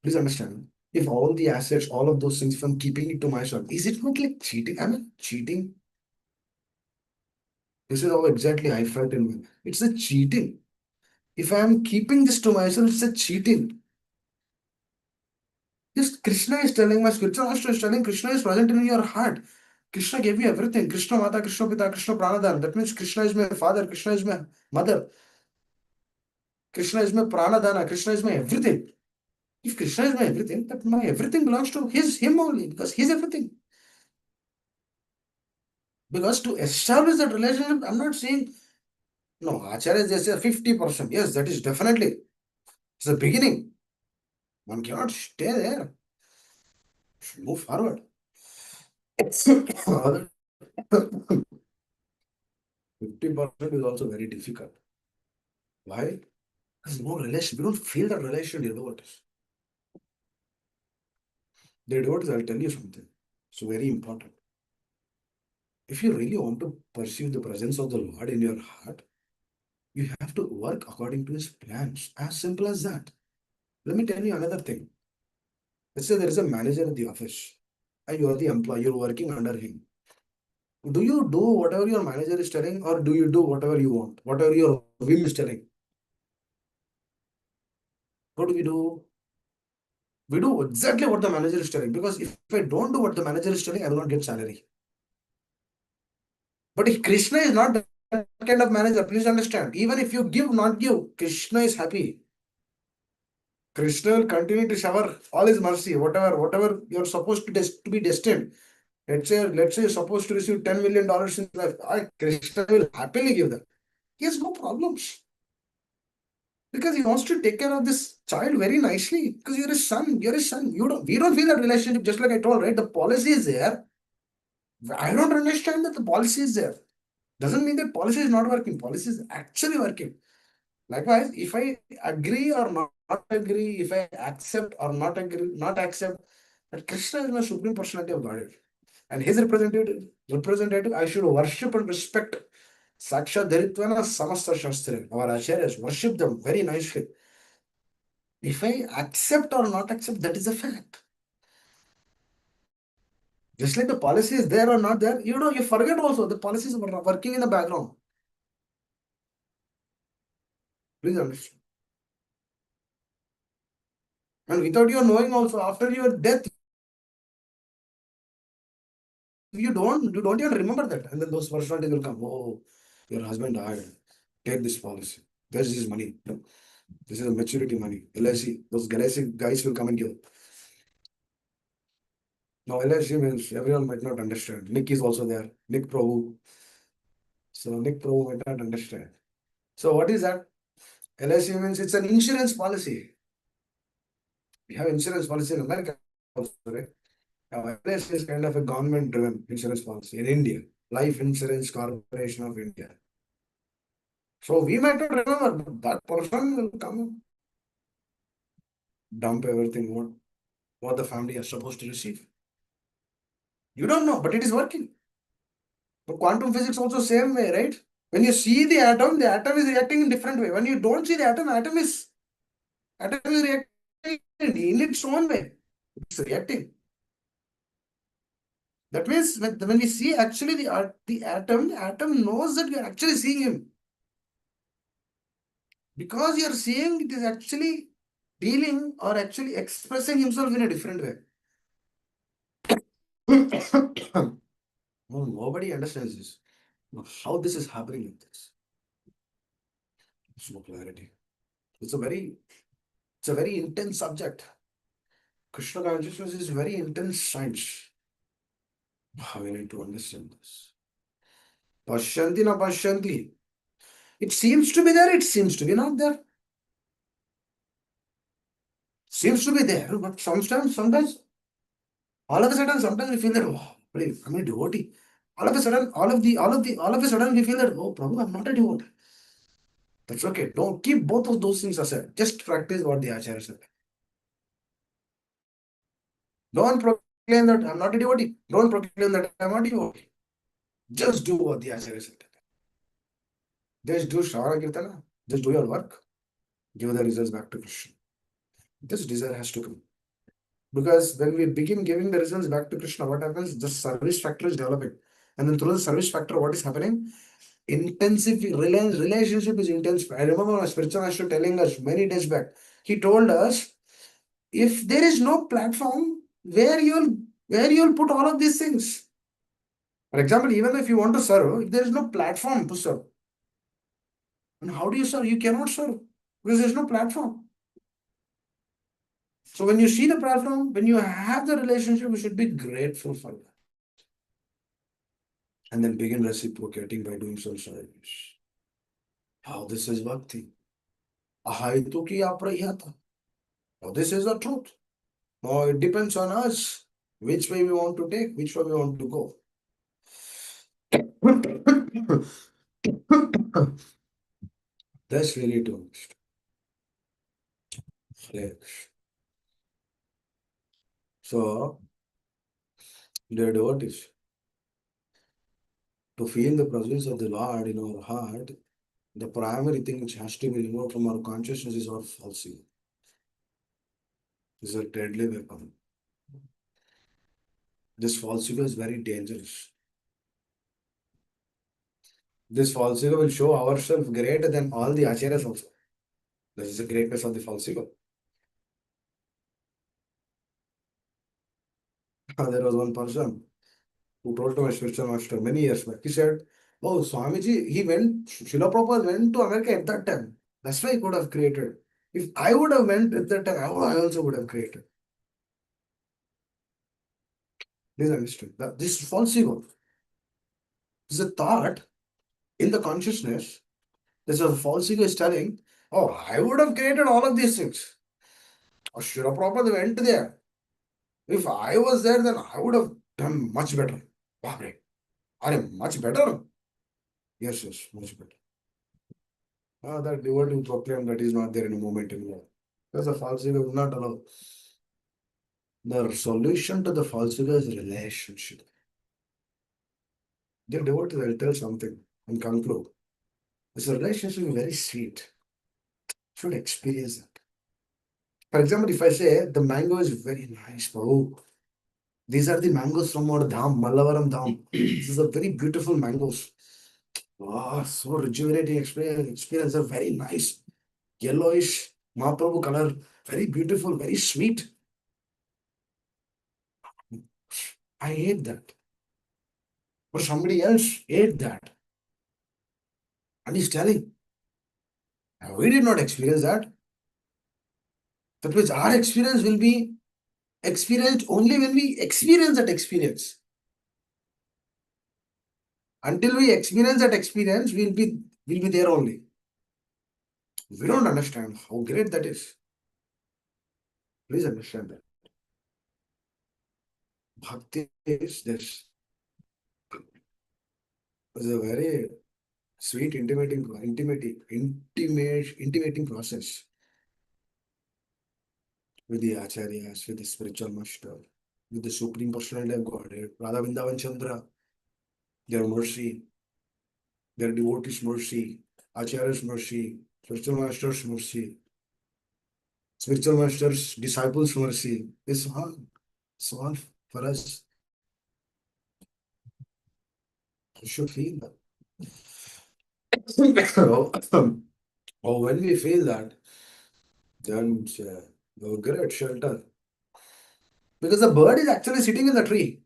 Please understand. If all the assets, all of those things, if I'm keeping it to myself, is it not like cheating? Am I cheating? This is how exactly I felt in me. It's a cheating. If I am keeping this to myself, it's a cheating. Yes, Krishna is telling, my spiritual master is telling, Krishna is present in your heart. Krishna gave you everything. Krishna Mata, Krishna Pita, Krishna Pranadhan. That means Krishna is my father, Krishna is my mother, Krishna is my Pranadhana, Krishna is my everything. If Krishna is my everything, that my everything belongs to him only, because he's everything. Because to establish that relationship, I'm not saying no, Acharya is just a 50%. Yes, that is definitely it's the beginning. One cannot stay there. Should move forward. 50% is also very difficult. Why? There's no relation. We don't feel that relation, dear devotees. Dear devotees, I'll tell you something. It's very important. If you really want to perceive the presence of the Lord in your heart, you have to work according to his plans. As simple as that. Let me tell you another thing. Let's say there is a manager at the office and you are the employee, you're working under him. Do you do whatever your manager is telling, or do you do whatever you want, whatever your whim is telling? What do we do? We do exactly what the manager is telling, because if I don't do what the manager is telling, I will not get salary. But if Krishna is not that kind of manager, please understand, even if you give, not give, Krishna is happy. Krishna will continue to shower all his mercy, whatever you're supposed to be destined. Let's say you're supposed to receive $10 million in life. Krishna will happily give that. He has no problems. Because he wants to take care of this child very nicely. Because you're his son. You're his son. We don't feel that relationship, just like I told, right? The policy is there. I don't understand that the policy is there. Doesn't mean that policy is not working. Policy is actually working. Likewise, if I agree or not agree, if I accept or not agree, not accept, that Krishna is my supreme personality of Godhead. And his representative, I should worship and respect. Saksha Dharitvana Samasta Shastra. Our acharyas worship them very nicely. If I accept or not accept, that is a fact. Just like the policy is there or not there, you forget also the policy is working in the background. Please understand. And without your knowing also, after your death, you don't even remember that. And then those personalities will come. Oh, your husband died. Take this policy. This is money. This is a maturity money. LIC. Those LIC guys will come and give. Now LIC means everyone might not understand. Nick is also there. Nick Prabhu. So Nick Prabhu might not understand. So what is that? LIC means it's an insurance policy. We have insurance policy in America also, right? Now, LIC is kind of a government-driven insurance policy in India. Life Insurance Corporation of India. So we might not remember, but that person will come, dump everything what the family is supposed to receive. You don't know, but it is working. But quantum physics also same way, right? When you see the atom is reacting in different way. When you don't see the atom is reacting in its own way. It's reacting. That means when we see actually the atom knows that we are actually seeing him. Because you are seeing, it is actually dealing or actually expressing himself in a different way. No, nobody understands this. How this is happening like this. There's no clarity. It's a very intense subject. Krishna consciousness is very intense science. We need to understand this. Pashyanti na pashyanti. It seems to be there, it seems to be not there. Seems to be there, but sometimes, all of a sudden, sometimes we feel that, oh, I'm a devotee. All of a sudden, all of a sudden, we feel that, oh, Prabhu, I'm not a devotee. That's okay. Don't keep both of those things aside. Just practice what the Acharya said. Don't proclaim that I'm not a devotee. Don't proclaim that I'm not a devotee. Just do what the Acharya said. Just do Shravana Kirtana. Just do your work. Give the results back to Krishna. This desire has to come. Because when we begin giving the results back to Krishna, what happens? The service factor is developing. And then through the service factor, what is happening? Intensive relationship is intense. I remember my spiritual master telling us many days back. He told us, if there is no platform where you'll put all of these things. For example, even if you want to serve, if there is no platform to serve, and how do you serve? You cannot serve because there's no platform. So when you see the platform, when you have the relationship, you should be grateful for that. And then begin reciprocating by doing some service. How this is bhakti. Ahaitu ki aprayata. Now this is the truth. Now it depends on us which way we want to take, which way we want to go. That's really too much. So, dear devotees, to feel the presence of the Lord in our heart, the primary thing which has to be removed from our consciousness is our false ego. This is a deadly weapon. This false ego is very dangerous. This false ego will show ourselves greater than all the acharyas also. This is the greatness of the false ego. There was one person who told to my spiritual master many years back. He said, "Oh, Swamiji, Srila Prabhupada went to America at that time. That's why he could have created. If I would have went at that time, I also would have created." Please understand that this false ego is a thought in the consciousness. There's a false ego is telling, "Oh, I would have created all of these things. Oh, Srila Prabhupada went there. If I was there, then I would have done much better." Babre, are you much better? Yes, yes, much better. That devotee proclaim that is not there in a moment anymore. Because the false ego will not allow. The solution to the false ego is relationship. The devotee will tell something and conclude. This relationship is very sweet. Should experience that. For example, if I say the mango is very nice, bro. These are the mangoes from our dham, Mallavaram dham. This is a very beautiful mangoes. Wow, so rejuvenating experience. Are very nice. Yellowish, Mahaprabhu color. Very beautiful, very sweet. I ate that. But somebody else ate that. And he's telling, we did not experience that. That means our experience will be experienced only when we experience that experience. Until we experience that experience, we'll be there only. We don't understand how great that is. Please understand that. Bhakti is this. It's a very sweet, intimating process with the acharyas, with the spiritual master, with the Supreme Personality of Godhead, Radha Vrindavan Chandra, their mercy, their devotees' mercy, Acharya's mercy, spiritual master's mercy, spiritual master's disciples' mercy. It's all for us. You should feel that. Oh, when we feel that, then we'll get shelter. Because the bird is actually sitting in the tree.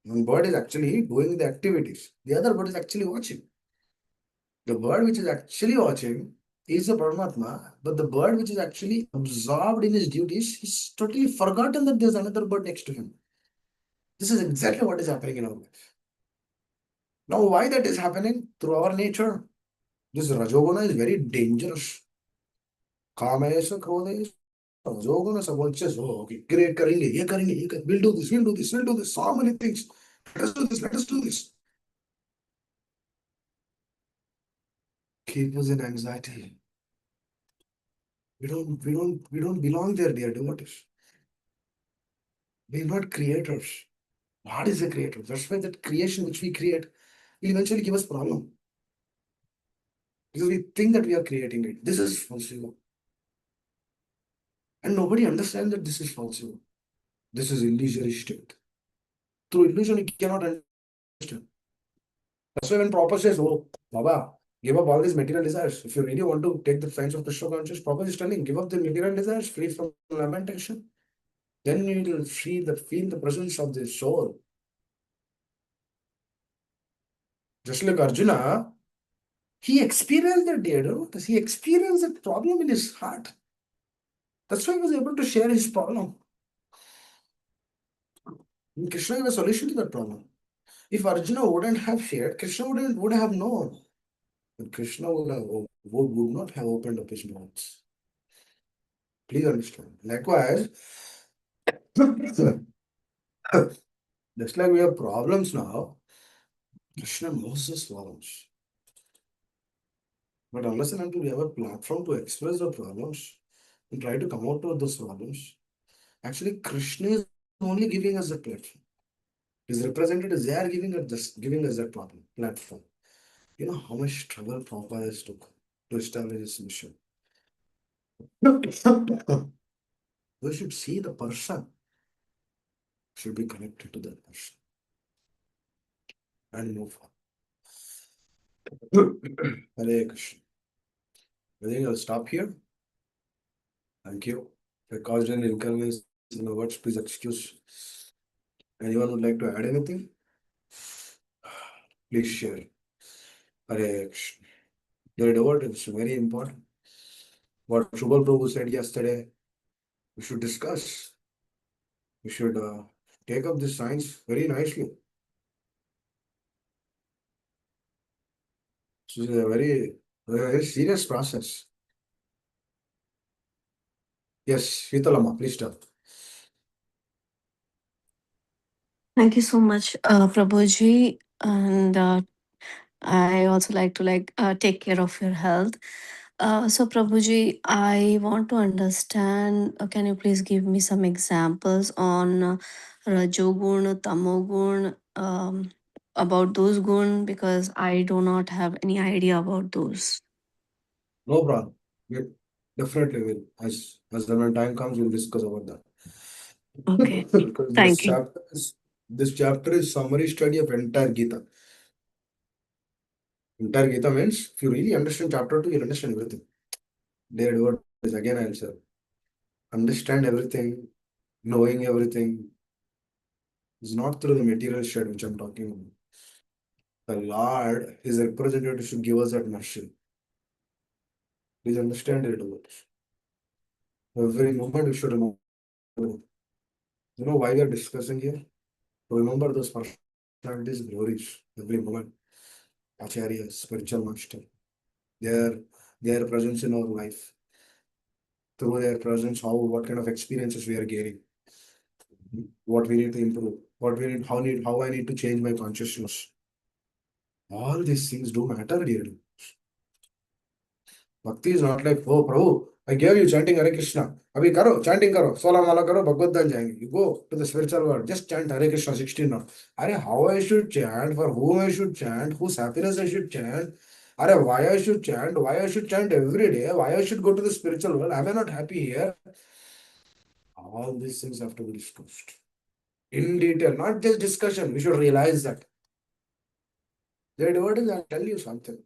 One bird is actually doing the activities. The other bird is actually watching. The bird which is actually watching is a Paramatma, but the bird which is actually absorbed in his duties, he's totally forgotten that there's another bird next to him. This is exactly what is happening in our life. Now, why that is happening? Through our nature. This Rajoguna is very dangerous. Kamesa, Krodesa, Rajoguna, someone says, "Oh, okay, great, we'll do this, we'll do this, so many things. Let us do this, let us do this." keep us in anxiety. We don't belong there, dear devotees. We're not creators. God is a creator. That's why that creation which we create will eventually give us problem. Because we think that we are creating it. This is falsification. And nobody understands that this is falsification. This is illusory state. Through illusion, you cannot understand. That's why when Prabhupada says, oh, Baba, give up all these material desires. If you really want to take the science of Krishna consciousness, Prabhupada is telling, give up the material desires, free from lamentation. Then you will feel the presence of the soul. Just like Arjuna, he experienced that dear. He experienced that problem in his heart. That's why he was able to share his problem. And Krishna gave a solution to that problem. If Arjuna wouldn't have shared, Krishna would have known. But Krishna would not have opened up his mouth. Please understand. Likewise, just like we have problems now, Krishna knows his problems. But unless and until we have a platform to express the problems and try to come out of those problems, actually Krishna is only giving us a platform. His representatives, they are giving us that platform. You know how much trouble Prabhupada has took to establish this mission. We should see the person, should be connected to that person and move on. Hare Krishna. I think I'll stop here. Thank you. If I caused any inconvenience in my words, please excuse. Anyone would like to add anything? Please share. Hare Krishna. The word is very important. What Shubal Prabhu said yesterday, we should discuss. We should take up this science very nicely. This is a very serious process. Yes, Shitalama, please start. Thank you so much, Prabhuji. And I also like to take care of your health. So Prabhuji, I want to understand. Can you please give me some examples on Rajogun, Tamogun, about those gun because I do not have any idea about those. No problem. We definitely will. As the when time comes, we'll discuss about that. Okay, Because thank you. this chapter is summary study of entire Gita. Entire Gita means if you really understand chapter 2, you'll understand everything. Dear word is again answer. Understand everything, knowing everything is not through the material shed which I'm talking about. The Lord, His representative, should give us that mercy. Please understand it. Every moment we should remember. You know why we are discussing here? To remember those personalities, glories, every moment. Acharya, spiritual master. Their their presence in our life. Through their presence, what kind of experiences we are gaining, what we need to improve, how I need to change my consciousness. All these things do matter, dearly. Bhakti is not like, oh Prabhu, I gave you chanting Hare Krishna. Abhi karo, chanting karo, 16 mala karo, Bhagavad Gita jayenge. You go to the spiritual world, just chant Hare Krishna 16 now. Are how I should chant, for whom I should chant, whose happiness I should chant, are why I should chant, why I should chant every day, why I should go to the spiritual world, am I not happy here? All these things have to be discussed in detail, not just discussion. We should realize that. That word is, I'll tell you something.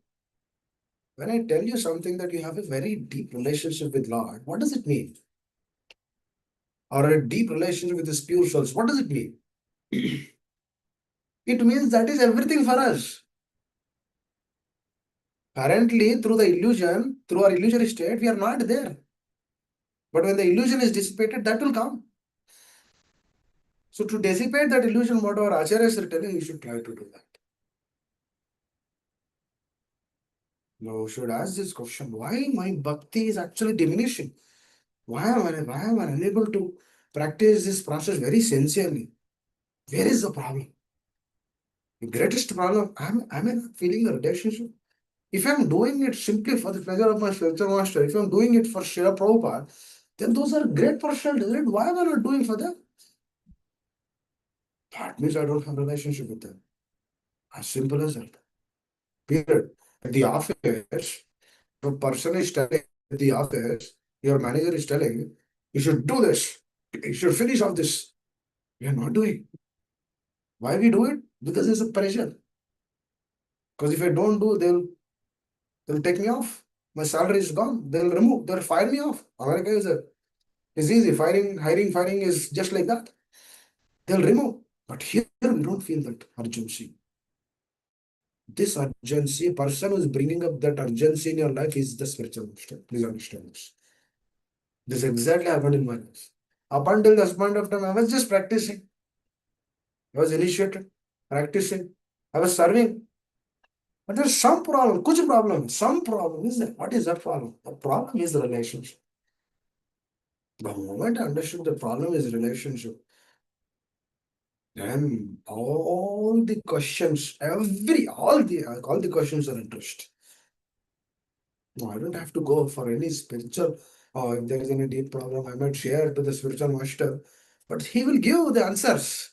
When I tell you something that you have a very deep relationship with Lord, what does it mean? Or a deep relationship with His pure souls, what does it mean? It means that is everything for us. Currently, through the illusion, through our illusory state, we are not there. But when the illusion is dissipated, that will come. So to dissipate that illusion, what our acharyas are telling, you should try to do that. Now, you should ask this question, why my bhakti is actually diminishing? Why am I unable to practice this process very sincerely? Where is the problem? The greatest problem, am I not feeling the relationship? If I'm doing it simply for the pleasure of my spiritual master, if I'm doing it for Srila Prabhupada, then those are great personalities, right? Why am I not doing for them? That means I don't have a relationship with them. As simple as that. Period. At the office, if a person is telling at the office, your manager is telling, you should do this, you should finish all this. We are not doing. Why we do it? Because there's a pressure. Because if I don't do, they'll take me off. My salary is gone. They'll fire me off. America is easy. Hiring is just like that. They'll remove. But here we don't feel that urgency. This urgency, person who is bringing up that urgency in your life is the spiritual master. Please understand this. This exactly happened in my life. Up until this point of time, I was just practicing. I was initiated, practicing. I was serving. But there's some problem, kuch problem, some problem is there. What is that problem? The problem is the relationship. The moment I understood the problem is relationship, then all the questions, all the questions are interest. No, I don't have to go for any spiritual, or if there is any deep problem, I might share to the spiritual master, but he will give the answers.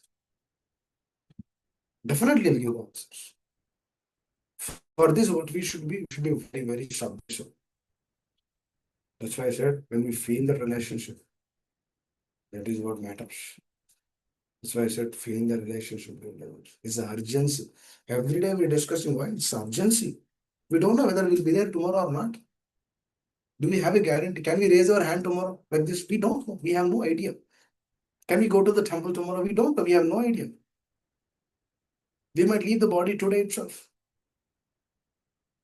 Definitely will give answers. For this, what we should be very, very submissive. That's why I said when we feel the relationship, that is what matters. That's why I said feeling the relationship is the urgency. Every day we're discussing why it's urgency. We don't know whether we'll be there tomorrow or not. Do we have a guarantee? Can we raise our hand tomorrow like this? We don't know. We have no idea. Can we go to the temple tomorrow? We don't know. We have no idea. We might leave the body today itself.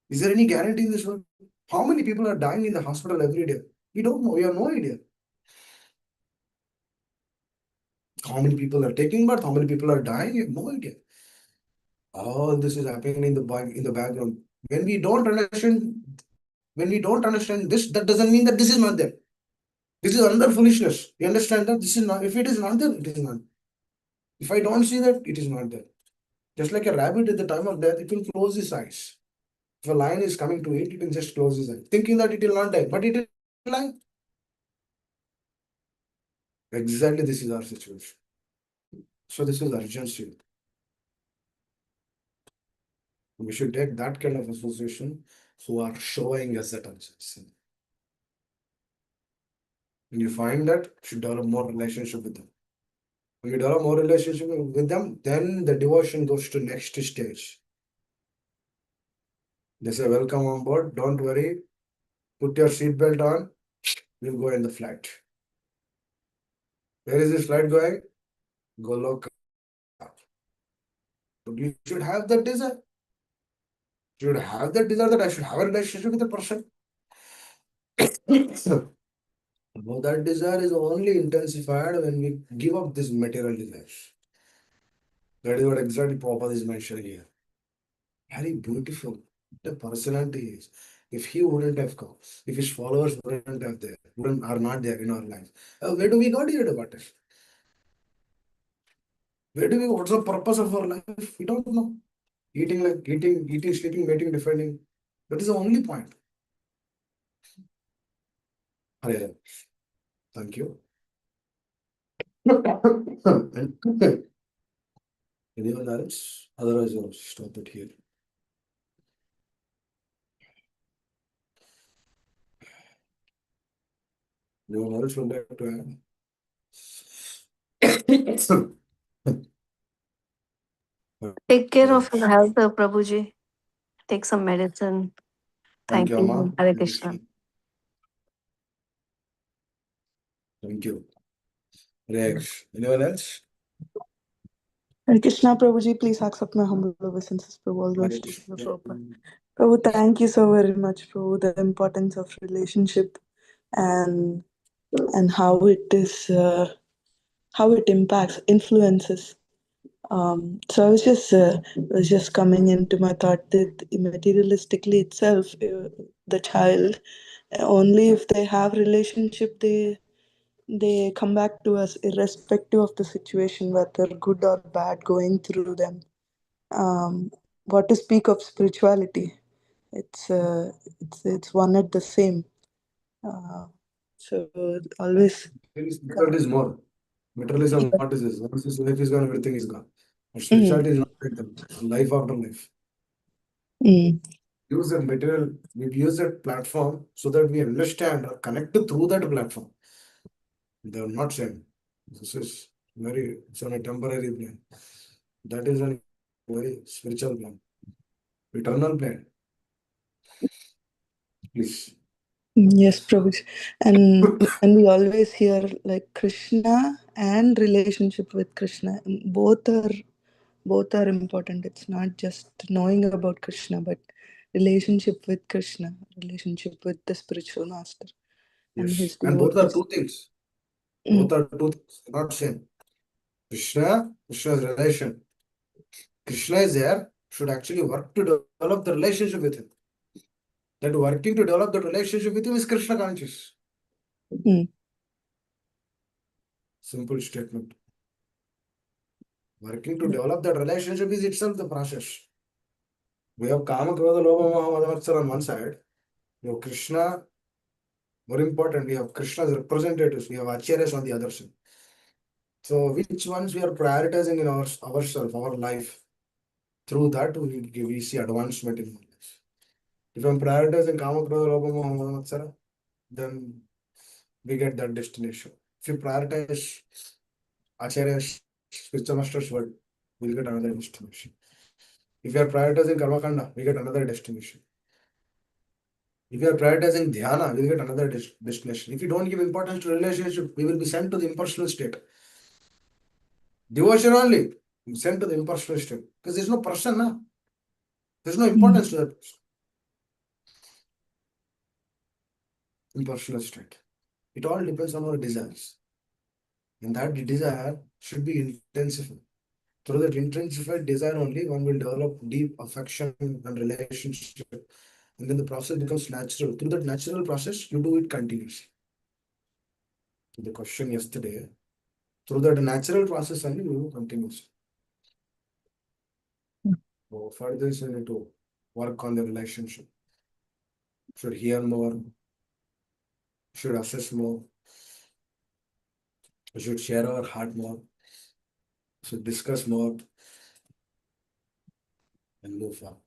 Is there any guarantee in this world? How many people are dying in the hospital every day? We don't know. We have no idea. How many people are taking birth? How many people are dying? We have no idea. All this is happening in the background. When we don't understand, when we don't understand this, that doesn't mean that this is not there. This is another foolishness. You understand that this is not. If it is not there, it is not. If I don't see that, it is not there. Just like a rabbit at the time of death, it will close its eyes. If a lion is coming to eat, it will just close its eyes, thinking that it will not die, but it will die. Exactly, this is our situation. So this is urgency. We should take that kind of association who are showing us that urgency. When you find that, you should develop more relationship with them. When you develop more relationship with them, then the devotion goes to next stage. They say, welcome on board, don't worry, put your seatbelt on, we'll go in the flight. Where is this flight going? Goloka. But you should have that desire. You should have that desire that I should have a relationship with the person. Now that desire is only intensified when we give up this material desires. That is what exactly Prabhupada is mentioning here. Very beautiful. The personality is. If he wouldn't have come, if his followers wouldn't have there, wouldn't are not there in our life, where do we got here about it? Where do we? What's the purpose of our life? We don't know. Eating, sleeping, mating, defining. That is the only point. Hare Rama. Thank you. Anyone else? Otherwise, I'll stop it here. Anyone else would like to add? Take care Yeah. of your health, Prabhuji. Take some medicine. Thank Thank you, Amma. you. Hare Thank Krishna. you. Thank you. Rex. Anyone else? Hare Krishna Prabhuji, please accept my humble obeisances, Prabhu. All Hare glories to Srila Krishna. Prabhupada. Prabhu, thank you so very much, Prabhu. The importance of relationship and how it is, how it impacts, influences. So I was just coming into my thought that materialistically itself, the child, only if they have relationship, they come back to us irrespective of the situation, whether good or bad going through them. um, what to speak of spirituality. It's it's one at the same. Uh, so always. Material is more. Materialism, Yeah. what is this? Once his life is gone, everything is gone. But Mm, spirituality is not like that. It's life after life. mm, Use that material, we use that platform so that we understand or connect through that platform. They are not same. This is very, it's on a temporary plane. That is a very spiritual plan, eternal plan. Please. yes, Prabhu. And we always hear like Krishna and relationship with Krishna. Both are important. It's not just knowing about Krishna, but relationship with Krishna, relationship with the spiritual master and Yes. his And both are devotees. two things. Both Mm, are two things, not same. Krishna's relation. Krishna is there, should actually work to develop the relationship with him. That working to develop the relationship with him is Krishna conscious. mm, Simple statement. Working to develop that relationship is itself the process. We have Kama, Krodha, Lobha, Moha, Mada, Matsara on one side. We have Krishna, more important, we have Krishna's representatives, we have Acharyas on the other side. So which ones we are prioritizing in ourselves, our life? Through that, we see advancement in our life. If I'm prioritizing Kama, Krodha, Lobha, Moha, Mada, Matsara, then we get that destination. If you prioritize Acharya's spiritual master's word, we'll get another destination. If you are prioritizing Karma Kanda, we get another destination. If you are prioritizing dhyana, we'll get another destination. If you don't give importance to relationship, we will be sent to the impersonal state. Devotion only, sent to the impersonal state. Because there's no person, na? There's no mm, importance to that impersonal state. It all depends on our desires. And that desire should be intensified. Through that intensified desire only, one will develop deep affection and relationship. And then the process becomes natural. Through that natural process, you do it continuously. So the question yesterday, through that natural process only, you do continuously. So for this, you need to work on the relationship. Should hear more, should assess more, should share our heart more, should discuss more, and move forward.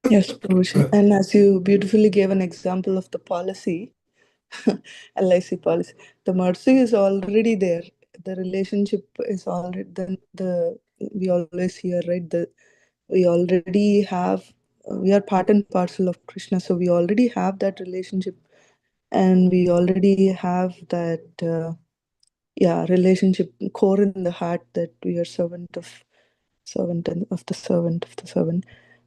yes, Prabhu. And as you beautifully gave an example of the policy, LIC policy, the mercy is already there. The relationship is already the we always hear, right? We already have we are part and parcel of Krishna, so we already have that relationship, and we already have that relationship core in the heart that we are servant of the servant,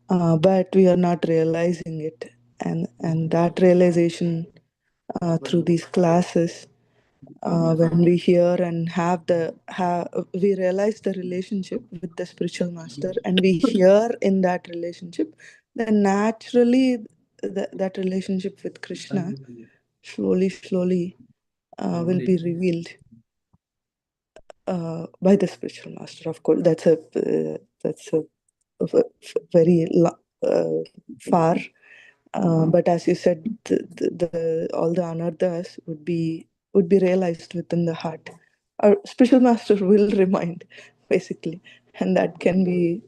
but we are not realizing it, and that realization through these classes, when we hear and we realize the relationship with the spiritual master, and we hear in that relationship, then naturally that relationship with Krishna slowly will be revealed by the spiritual master. Of course, very far. But as you said, all the anarthas would be realized within the heart. Our spiritual master will remind, basically, and that can be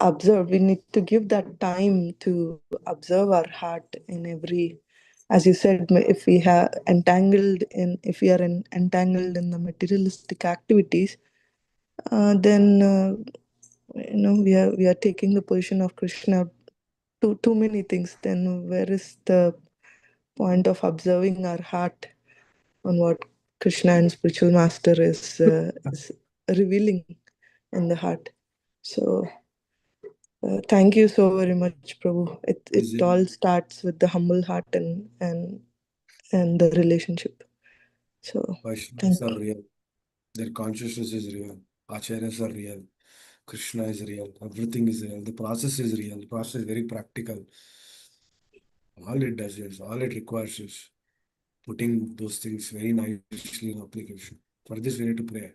observed. We need to give that time to observe our heart in every. As you said, if we are entangled in the materialistic activities, then we are taking the position of Krishna, too many things. Then where is the point of observing our heart on what Krishna and spiritual master is revealing in the heart? So thank you so very much, Prabhu. It Is it all starts with the humble heart and the relationship. So Vaishnavas thank are you. real. Their consciousness is real. Acharyas are real. Krishna is real. Everything is real. The process is real. The process is very practical. All it does is, all it requires is putting those things very nicely in application. For this, we need to pray.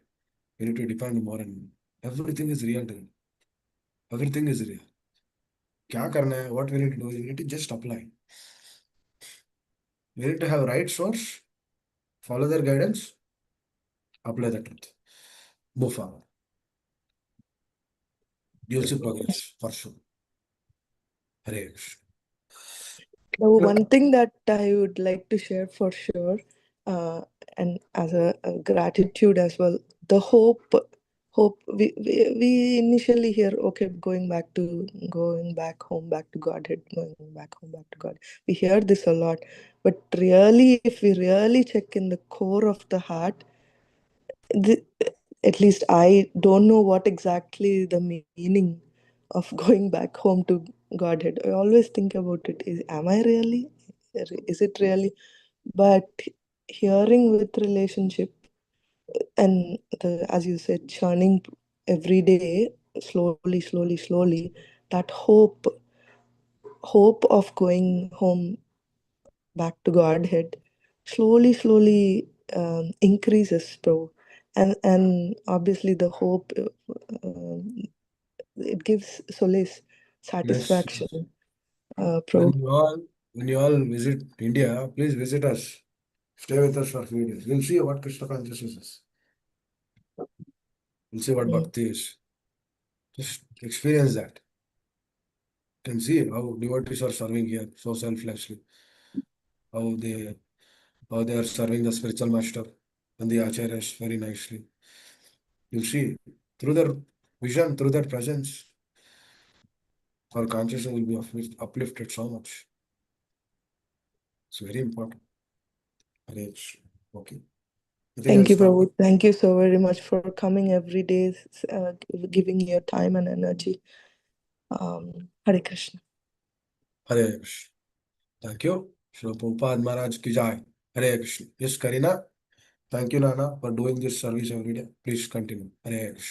We need to depend more and more. Everything is real. To Everything is real. क्या करना है? What we need to do is we need to just apply. We need to have right source, follow their guidance, apply the truth, move forward. You'll see progress for sure. Hare Krishna. The one thing that I would like to share for sure, uh, and as a gratitude as well, the hope we initially hear, okay, going back home, back to Godhead, going back home, back to God. We hear this a lot, but really, if we really check in the core of the heart, the, at least I don't know what exactly the meaning of going back home to Godhead. I always think about it. Am I really? Is it really? But hearing with relationship and as you said, churning every day, slowly, that hope of going home back to Godhead slowly increases, bro. And obviously the hope it gives solace, Yes. satisfaction, When bro. you all when you all visit India, please visit us. Stay with us for a few days. You'll see what Krishna consciousness is. You'll see what Mm. bhakti is. Just experience that. You can see how devotees are serving here so selflessly. How they how they are serving the spiritual master and the acharyas very nicely. You'll see through their vision, through their presence, our consciousness will be uplifted so much. It's very important. Arrange. Okay. Nothing Thank else, you, Tom? Prabhu. Thank you so very much for coming every day, giving your time and energy. Hare Krishna. Hare Krishna. Thank you. Srila Prabhupada Maharaj ki jai. Hare Krishna. Yes, Karina. Thank you, Nana, for doing this service every day. Please continue. Hare Krishna.